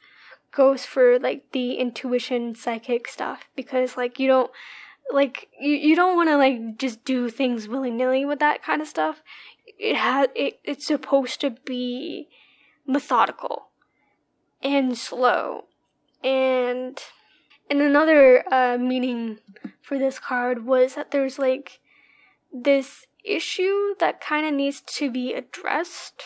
goes for, like, the intuition, psychic stuff, because, like, you don't, like, you don't want to, like, just do things willy-nilly with that kind of stuff. It's supposed to be methodical and slow. And another meaning for this card was that there's, like, this issue that kind of needs to be addressed,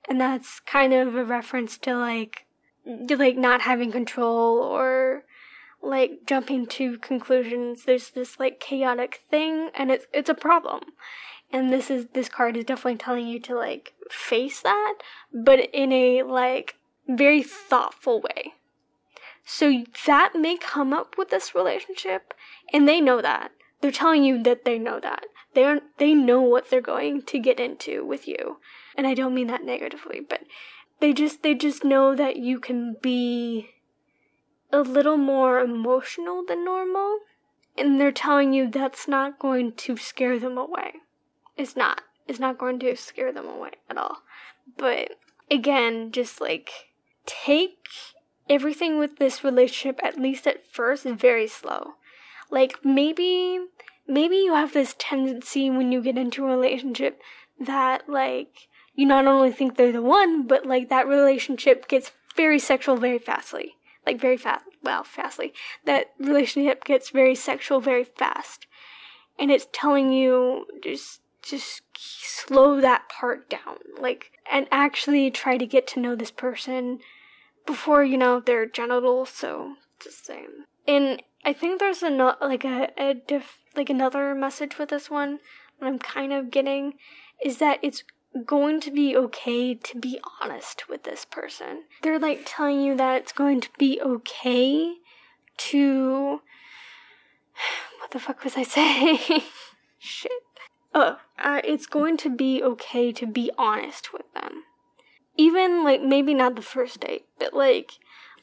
and that's kind of a reference to, like not having control or, like, jumping to conclusions. There's this, like, chaotic thing, and it's a problem. And this card is definitely telling you to, like, face that, but in a, like, very thoughtful way. So that may come up with this relationship, and they know that. They're telling you that they know that. They know what they're going to get into with you. And I don't mean that negatively, but they just know that you can be a little more emotional than normal, and they're telling you that's not going to scare them away. It's not going to scare them away at all. But again, just, like, take everything with this relationship, at least at first, very slow. Like, maybe you have this tendency when you get into a relationship that, like, you not only think they're the one, but, like, that relationship gets very sexual very fastly. Like, fastly. That relationship gets very sexual very fast. And it's telling you, just slow that part down. Like, and actually try to get to know this person before, their genitals, so just saying. And I think there's another message with this one that I'm kind of getting, is that it's going to be okay to be honest with this person. They're, like, telling you that it's going to be okay to... What the fuck was I saying? Shit. It's going to be okay to be honest with them. Even, like, maybe not the first date, but, like,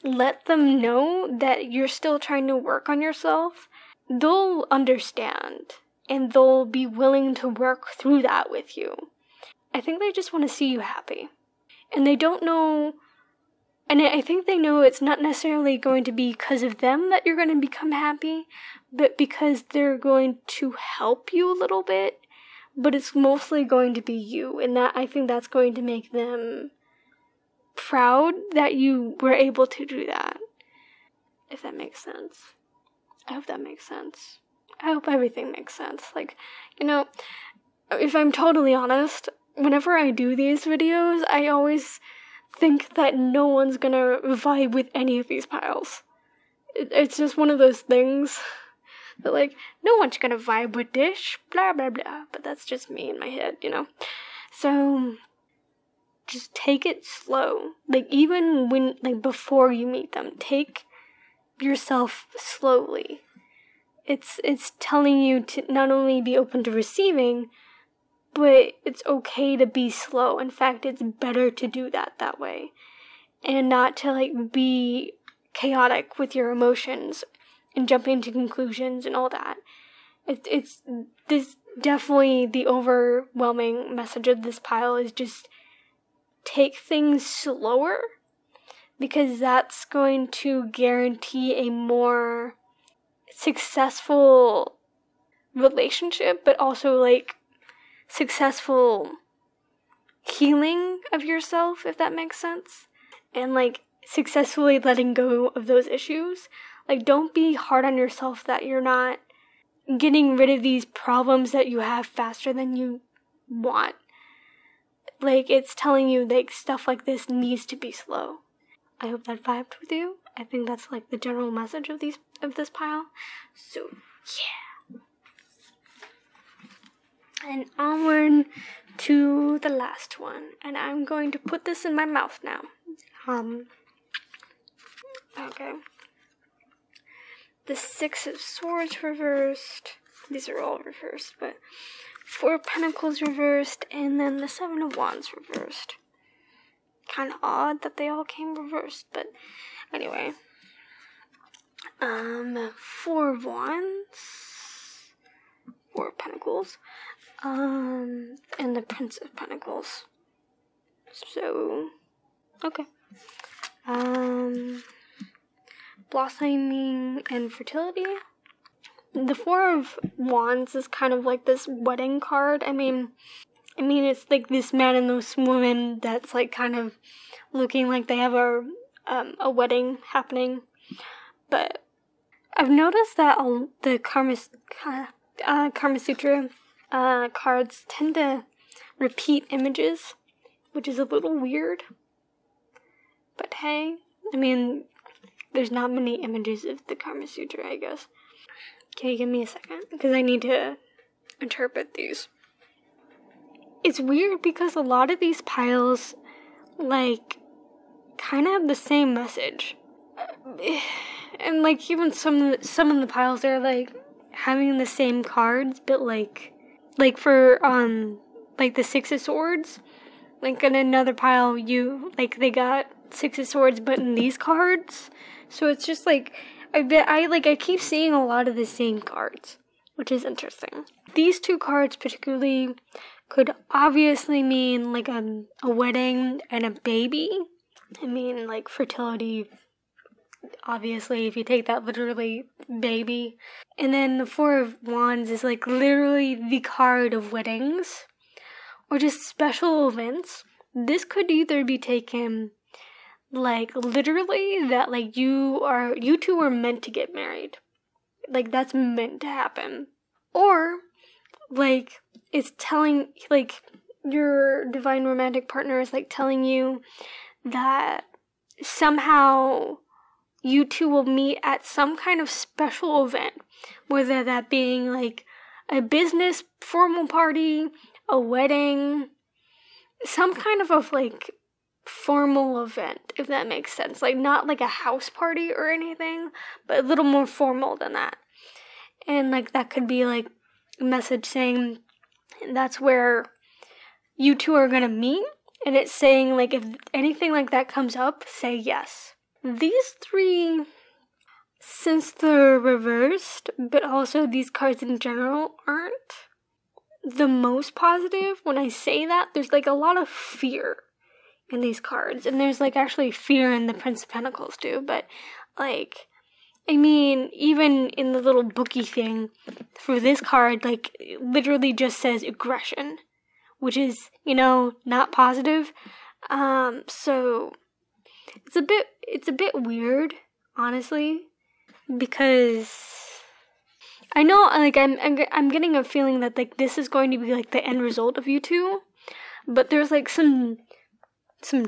let them know that you're still trying to work on yourself. They'll understand, and they'll be willing to work through that with you. I think they just want to see you happy. And they don't know, and I think they know it's not necessarily going to be because of them that you're going to become happy, but because they're going to help you a little bit, but it's mostly going to be you, and that, I think that's going to make them proud that you were able to do that. If that makes sense. I hope that makes sense. I hope everything makes sense. Like, if I'm totally honest, whenever I do these videos, I always think that no one's gonna vibe with any of these piles. It's just one of those things that, like, no one's gonna vibe with this, blah, blah, blah. But that's just me in my head, So, just take it slow. Like, even when, like, before you meet them, take yourself slowly. It's telling you to not only be open to receiving, but it's okay to be slow. In fact, it's better to do that way. And not to, like, be chaotic with your emotions and jumping to conclusions and all that. It's this definitely the overwhelming message of this pile is just take things slower, because that's going to guarantee a more successful relationship, but also like successful healing of yourself, if that makes sense, and like successfully letting go of those issues. Like, don't be hard on yourself that you're not getting rid of these problems that you have faster than you want. Like, it's telling you like stuff like this needs to be slow. I hope that vibed with you. I think that's like the general message of this pile. So yeah. And onward to the last one. And I'm going to put this in my mouth now. Okay. The Six of Swords reversed. These are all reversed, but Four of Pentacles reversed, and then the Seven of Wands reversed. Kind of odd that they all came reversed, but anyway. Four of Wands, Four of Pentacles, and the Prince of Pentacles. So, okay. Blossoming and fertility. The Four of Wands is kind of like this wedding card. I mean, it's like this man and this woman that's like kind of looking like they have a wedding happening. But I've noticed that the Karma Sutra cards tend to repeat images, which is a little weird. But hey, I mean, there's not many images of the Karma Sutra, I guess. Okay, give me a second, because I need to interpret these. It's weird because a lot of these piles, like, kind of have the same message. And, like, even some of the piles are, like, having the same cards, but, like for, like, the Six of Swords, like, in another pile, they got Six of Swords, but in these cards. So it's just, like, I keep seeing a lot of the same cards, which is interesting. These two cards particularly could obviously mean like a wedding and a baby. I mean, like fertility, obviously, if you take that literally, baby. And then the Four of Wands is like literally the card of weddings or just special events. This could either be taken like literally that like you two are meant to get married, like that's meant to happen, or like it's telling, like your divine romantic partner is like telling you that somehow you two will meet at some kind of special event, whether that being like a business formal party, a wedding, some kind of like formal event, if that makes sense. Like, not like a house party or anything, but a little more formal than that. And like that could be like a message saying that's where you two are gonna meet, and it's saying like if anything like that comes up, say yes. These three, since they're reversed, but also these cards in general aren't the most positive. When I say that, there's like a lot of fear in these cards, and there's like actually fear in the Prince of Pentacles too, but like, I mean, even in the little bookie thing for this card, like it literally just says aggression, which is, not positive. So it's a bit weird, honestly, because I know, like, I'm getting a feeling that like this is going to be like the end result of you two, but there's like some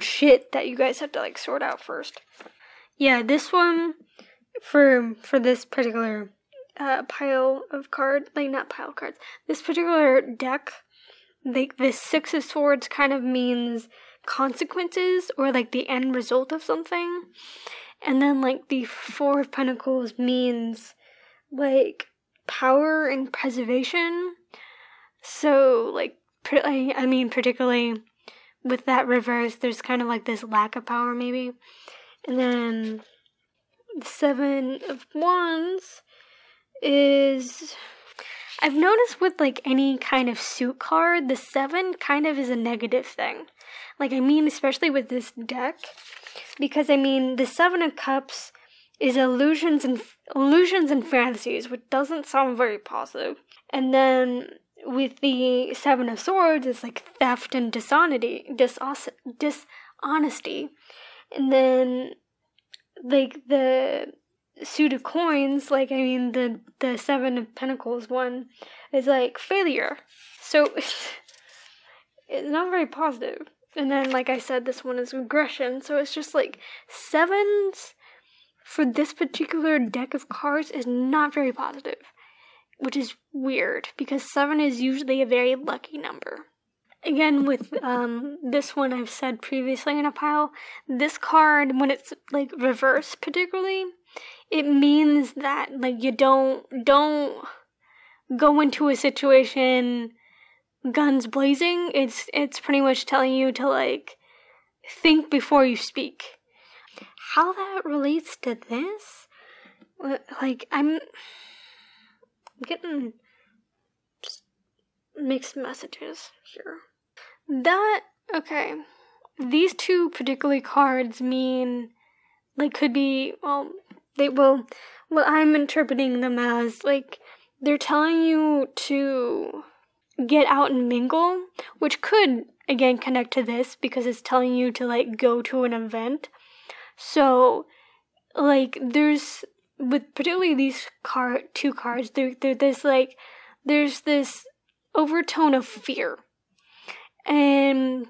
shit that you guys have to like sort out first. Yeah, this one for this particular pile of cards, like not pile cards, this particular deck, like the Six of Swords kind of means consequences or like the end result of something, and then like the Four of Pentacles means like power and preservation. So like I mean particularly with that reverse, there's kind of like this lack of power maybe. And then the Seven of Wands is, I've noticed with like any kind of suit card, the 7 kind of is a negative thing. Like, I mean, especially with this deck, because I mean, the 7 of Cups is illusions and fantasies, which doesn't sound very positive. And then with the 7 of Swords, it's like theft and dishonesty. And then, like, the suit of coins, like, I mean, the 7 of Pentacles one is like failure. So it's not very positive. And then, like I said, this one is regression. So it's just like 7s for this particular deck of cards is not very positive, which is weird because 7 is usually a very lucky number. Again, with this one I've said previously in a pile, this card, when it's like reversed particularly, it means that like you don't go into a situation guns blazing. It's pretty much telling you to like think before you speak. How that relates to this, like, I'm getting mixed messages here. Okay, these two particular cards mean, like, could be, well, I'm interpreting them as, like, they're telling you to get out and mingle, which could, again, connect to this, because it's telling you to, like, go to an event. So, like, there's, with particularly these two cards, there's this overtone of fear. And,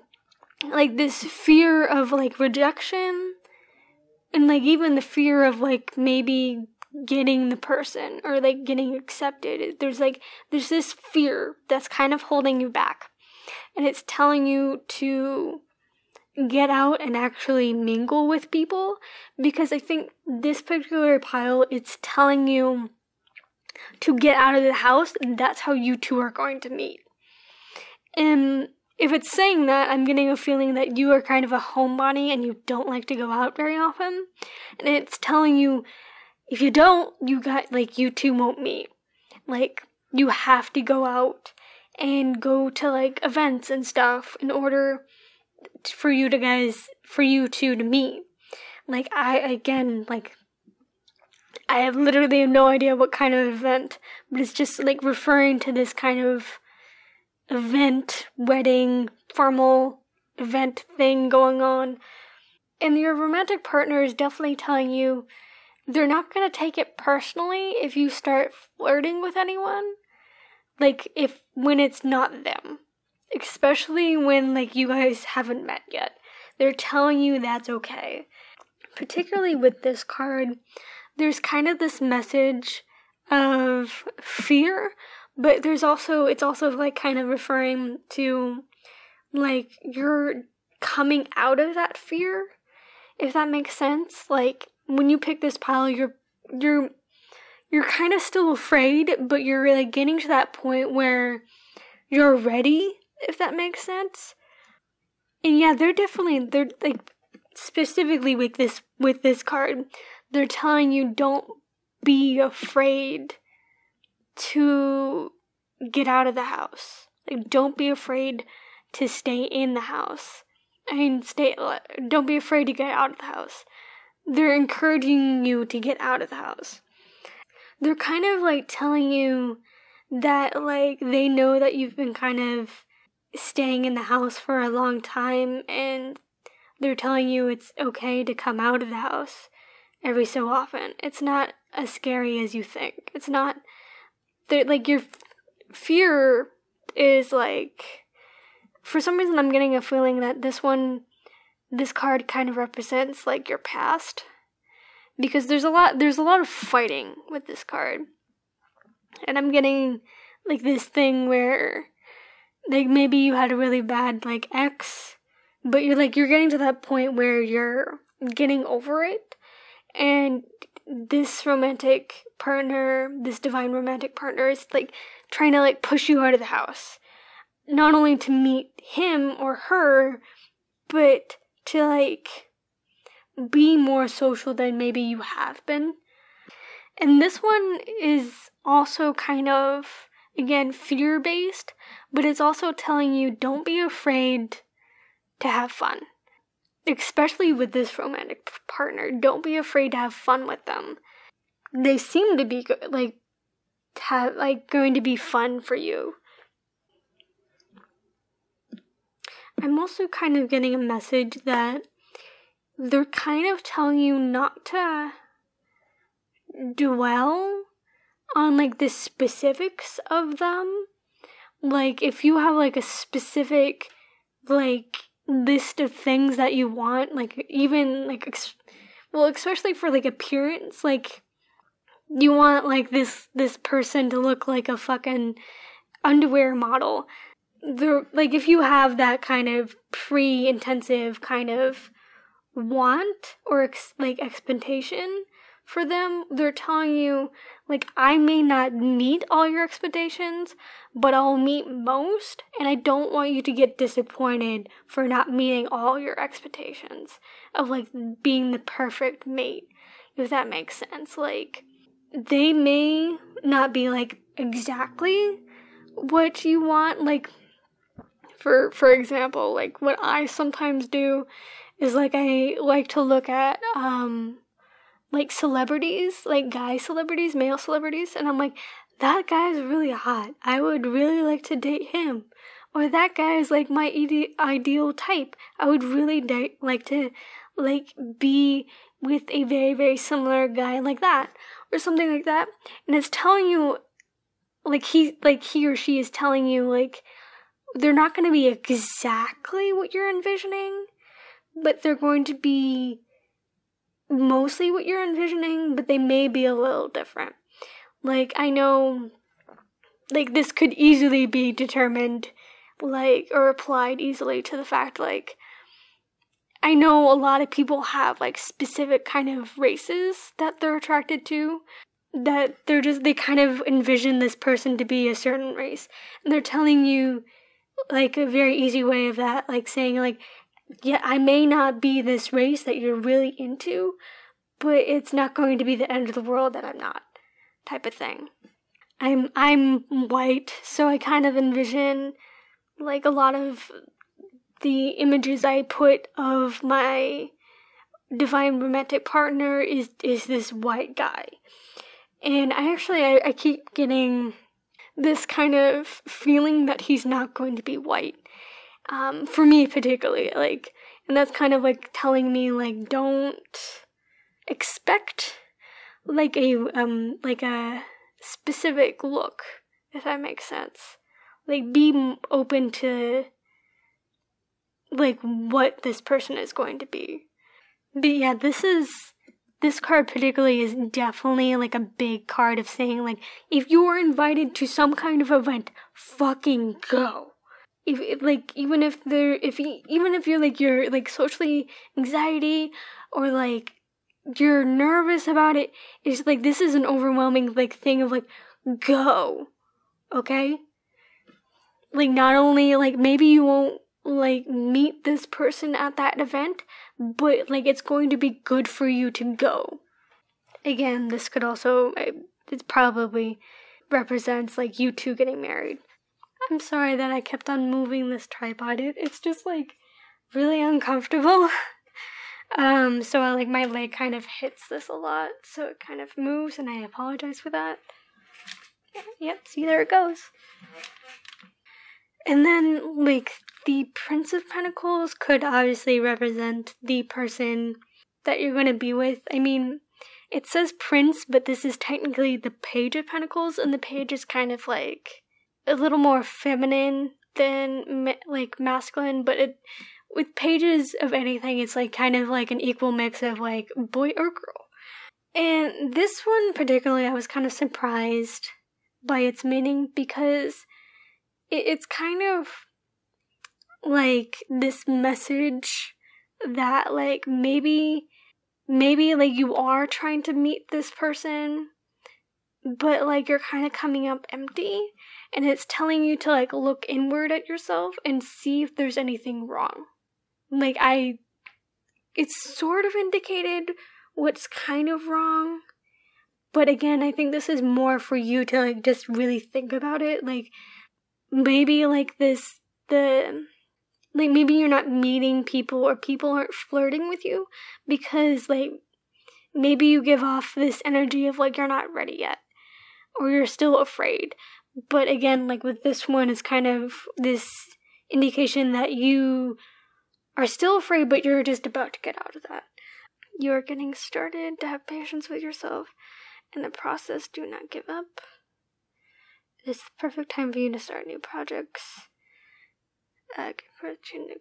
like, this fear of, like, rejection, and, like, even the fear of, like, maybe getting the person, or, like, getting accepted. There's this fear that's kind of holding you back. And it's telling you to get out and actually mingle with people, because I think this particular pile, it's telling you to get out of the house, and that's how you two are going to meet. And if it's saying that, I'm getting a feeling that you are kind of a homebody and you don't like to go out very often. And it's telling you, if you don't, you two won't meet. Like, you have to go out and go to, like, events and stuff in order for you two to meet. Like, I have literally no idea what kind of event, but it's just, like, referring to this kind of event, wedding, formal event thing going on. And your romantic partner is definitely telling you they're not going to take it personally if you start flirting with anyone. Like, when it's not them. Especially when, like, you guys haven't met yet. They're telling you that's okay. Particularly with this card, there's kind of this message of fear, but it's also like kind of referring to, like, you're coming out of that fear, if that makes sense. Like, when you pick this pile, you're kind of still afraid, but you're, like, getting to that point where you're ready, if that makes sense. And yeah, they're like, specifically with this card, they're telling you don't be afraid to get out of the house. Like, don't be afraid to stay in the house. Don't be afraid to get out of the house. They're encouraging you to get out of the house. They're kind of, like, telling you that, like, they know that you've been kind of staying in the house for a long time, and they're telling you it's okay to come out of the house every so often. It's not as scary as you think. It's not, like, your fear is, like, for some reason I'm getting a feeling that this card kind of represents, like, your past, because there's a lot of fighting with this card. And I'm getting, like, this thing where, like, maybe you had a really bad, like, ex, but you're getting to that point where you're getting over it, and this romantic partner, this divine romantic partner, is, like, trying to, like, push you out of the house. Not only to meet him or her, but to, like, be more social than maybe you have been. And this one is also kind of, again, fear-based, but it's also telling you don't be afraid to have fun. Especially with this romantic partner. Don't be afraid to have fun with them. They seem to be going to be fun for you. I'm also kind of getting a message that they're kind of telling you not to dwell on like the specifics of them. Like if you have like a specific like list of things that you want, like even like especially for like appearance, like you want like this person to look like a fucking underwear model. Like if you have that kind of pre-intensive kind of want or expectation for them, they're telling you like, I may not meet all your expectations, but I'll meet most, and I don't want you to get disappointed for not meeting all your expectations of like being the perfect mate, if that makes sense. Like they may not be like exactly what you want. Like for example, like what I sometimes do is like I like to look at like celebrities, like guy celebrities, male celebrities, and I'm like, that guy's really hot. I would really like to date him. Or that guy is like my ideal type. I would really like to like be with a very, very similar guy like that. Or something like that. And it's telling you, like he or she is telling you, like, they're not going to be exactly what you're envisioning, but they're going to be mostly what you're envisioning, but they may be a little different. Like, I know, like, this could easily be determined, like, or applied easily to the fact, like, I know a lot of people have, like, specific kind of races that they're attracted to, that they kind of envision this person to be a certain race, and they're telling you, like, a very easy way of that, like, saying, like, yeah, I may not be this race that you're really into, but it's not going to be the end of the world that I'm not, type of thing. I'm white, so I kind of envision, like, a lot of the images I put of my divine romantic partner is this white guy. And I keep getting this kind of feeling that he's not going to be white. For me particularly, like, and that's kind of like telling me, like, don't expect like a specific look, if that makes sense. Like, be open to like what this person is going to be. But yeah, this card particularly is definitely like a big card of saying, like, if you are invited to some kind of event, fucking go. Even if you're like socially anxiety or like you're nervous about it, it's like this is an overwhelming like thing of like, go, okay? Like, not only like maybe you won't like meet this person at that event, but like it's going to be good for you to go. Again, this could also, it probably represents like you two getting married. I'm sorry that I kept on moving this tripod. It's just like really uncomfortable. So like my leg kind of hits this a lot, so it kind of moves, and I apologize for that. Yep, see, there it goes. And then like the Prince of Pentacles could obviously represent the person that you're going to be with. I mean, it says Prince, but this is technically the Page of Pentacles, and the Page is kind of like a little more feminine than like masculine, but with pages of anything, it's like kind of like an equal mix of like boy or girl. And this one particularly, I was kind of surprised by its meaning, because it's kind of like this message that like maybe like you are trying to meet this person, but like you're kind of coming up empty, and it's telling you to like look inward at yourself and see if there's anything wrong. Like it's sort of indicated what's kind of wrong. But again, I think this is more for you to, like, just really think about it. Like, maybe, like, maybe you're not meeting people, or people aren't flirting with you because, like, maybe you give off this energy of, like, you're not ready yet, or you're still afraid. But again, like, with this one, it's kind of this indication that you are still afraid, but you're just about to get out of that. You're getting started. To have patience with yourself in the process. Do not give up. It's the perfect time for you to start new projects. New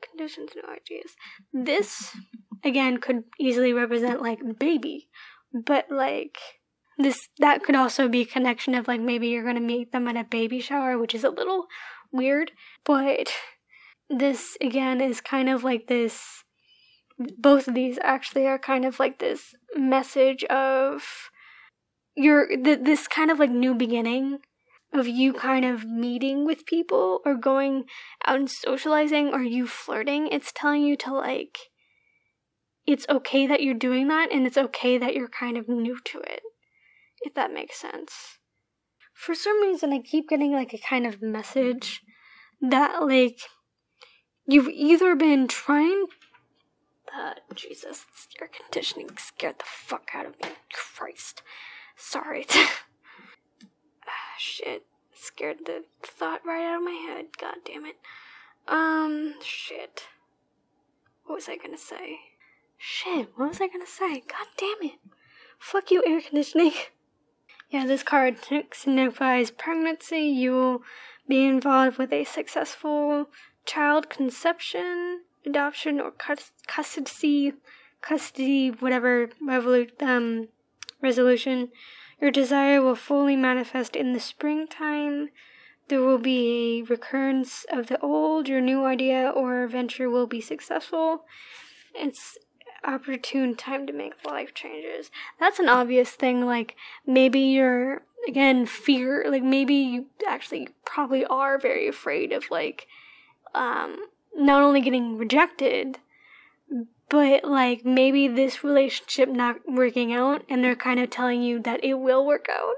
conditions, new ideas. This, again, could easily represent, like, baby. But, like, that could also be a connection of, like, maybe you're going to meet them at a baby shower, which is a little weird. But this, again, is kind of like this. Both of these actually are kind of like this message of this kind of, like, new beginning of you kind of meeting with people or going out and socializing, or you flirting. It's telling you to, like, it's okay that you're doing that, and it's okay that you're kind of new to it, if that makes sense. For some reason, I keep getting, like, a kind of message that, like, you've either been trying... Jesus, air conditioning scared the fuck out of me. Christ. Sorry. Shit. Scared the thought right out of my head. God damn it. Shit. What was I gonna say? God damn it. Fuck you, air conditioning. Yeah, this card signifies pregnancy. You will be involved with a successful child conception, adoption, or custody, whatever, resolution. Your desire will fully manifest in the springtime. There will be a recurrence of the old. Your new idea or venture will be successful. It's opportune time to make life changes. That's an obvious thing. Like, maybe you're, again, fear. Like, maybe you actually probably are very afraid of, like, not only getting rejected, but, like, maybe this relationship not working out, and they're kind of telling you that it will work out.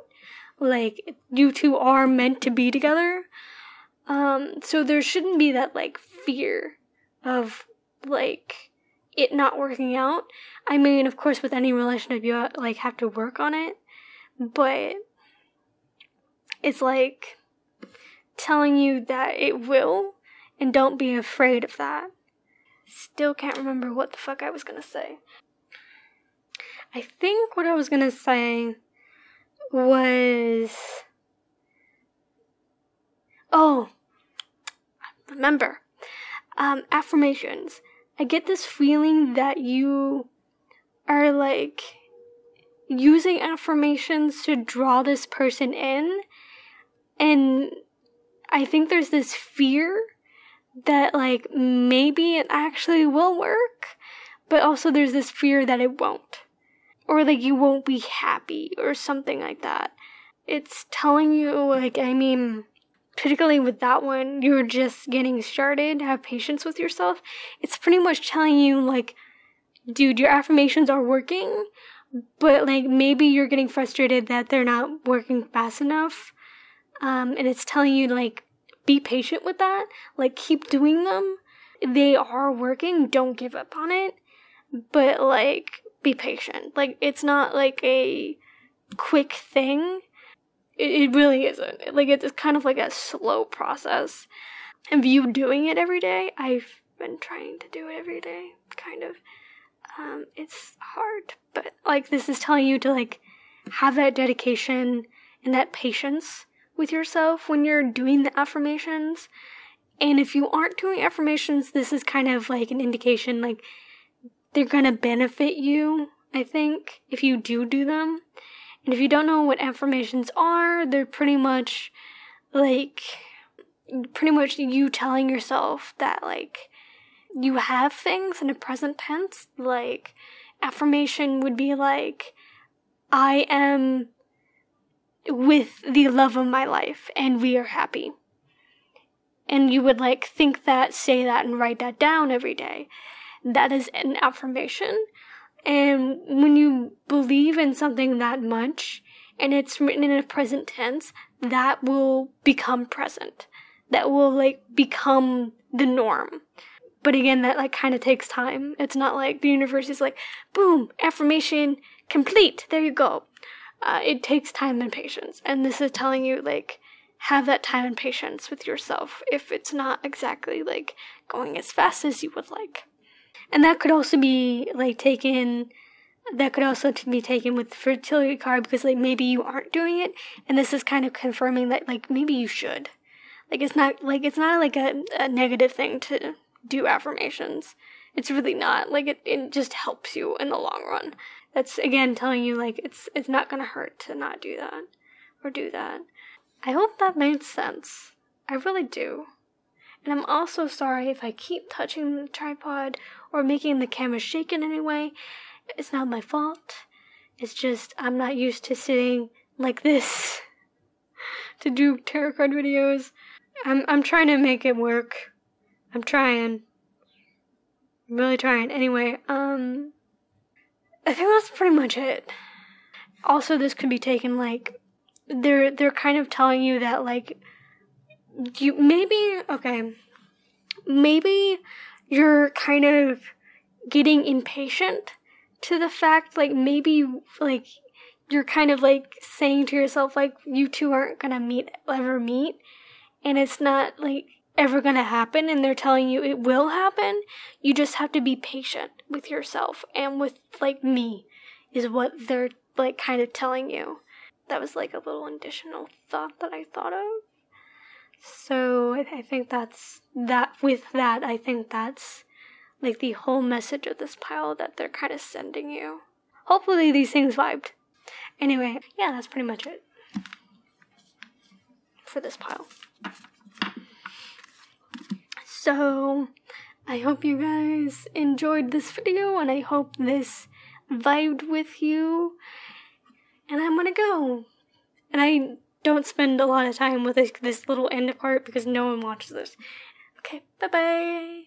Like, you two are meant to be together. So there shouldn't be that, like, fear of, like, it not working out. I mean, of course, with any relationship, you, like, have to work on it. But it's, like, telling you that it will, and don't be afraid of that. Still can't remember what the fuck I was gonna say. I think what I was gonna say was... Oh, remember. Affirmations. I get this feeling that you are, like, using affirmations to draw this person in, and I think there's this fear that, like, maybe it actually will work, but also there's this fear that it won't. Or, like, you won't be happy or something like that. It's telling you, like, I mean, particularly with that one, you're just getting started, have patience with yourself. It's pretty much telling you, like, dude, your affirmations are working, but, like, maybe you're getting frustrated that they're not working fast enough. And it's telling you, like, be patient with that. Like, keep doing them. They are working. Don't give up on it. But, like, be patient. Like, it's not, like, a quick thing. It really isn't. Like, it's kind of like a slow process. And you doing it every day, I've been trying to do it every day, kind of. It's hard. But, like, this is telling you to, like, have that dedication and that patience with yourself when you're doing the affirmations. And if you aren't doing affirmations, this is kind of like an indication, like, they're gonna benefit you, I think, if you do them. And if you don't know what affirmations are, they're pretty much you telling yourself that, like, you have things in the present tense. Like, affirmation would be like, I am with the love of my life, and we are happy. And you would, like, think that, say that, and write that down every day. that is an affirmation. And when you believe in something that much, and it's written in a present tense, that will become present. That will, like, become the norm. But again, that, like, kind of takes time. It's not like the universe is like, boom, affirmation complete, there you go. It takes time and patience. And this is telling you, like, have that time and patience with yourself if it's not exactly, like, going as fast as you would like. And that could also be, like, taken with the fertility card, because, like, maybe you aren't doing it, and this is kind of confirming that, like, maybe you should. Like, it's not a negative thing to do affirmations. It's really not. Like, it just helps you in the long run. That's, again, telling you, like, it's not gonna hurt to not do that, or do that. I hope that made sense. I really do. And I'm also sorry if I keep touching the tripod or making the camera shake in any way. It's not my fault. It's just I'm not used to sitting like this to do tarot card videos. I'm trying to make it work. I'm trying. I'm really trying. Anyway, I think that's pretty much it. Also, this could be taken like they're kind of telling you that, like, maybe you're kind of getting impatient to the fact, like, maybe, like, you're kind of, like, saying to yourself, like, you two aren't gonna ever meet, and it's not, like, ever gonna happen, and they're telling you it will happen. You just have to be patient with yourself and with, like, me, is what they're, like, kind of telling you. That was, like, a little additional thought that I thought of. So I think that's that. With that, I think that's, like, the whole message of this pile that they're kind of sending you. Hopefully these things vibed. Anyway, yeah, that's pretty much it for this pile. So I hope you guys enjoyed this video, and I hope this vibed with you. And I'm gonna go. And I don't spend a lot of time with this little end part because no one watches this. Okay, bye-bye.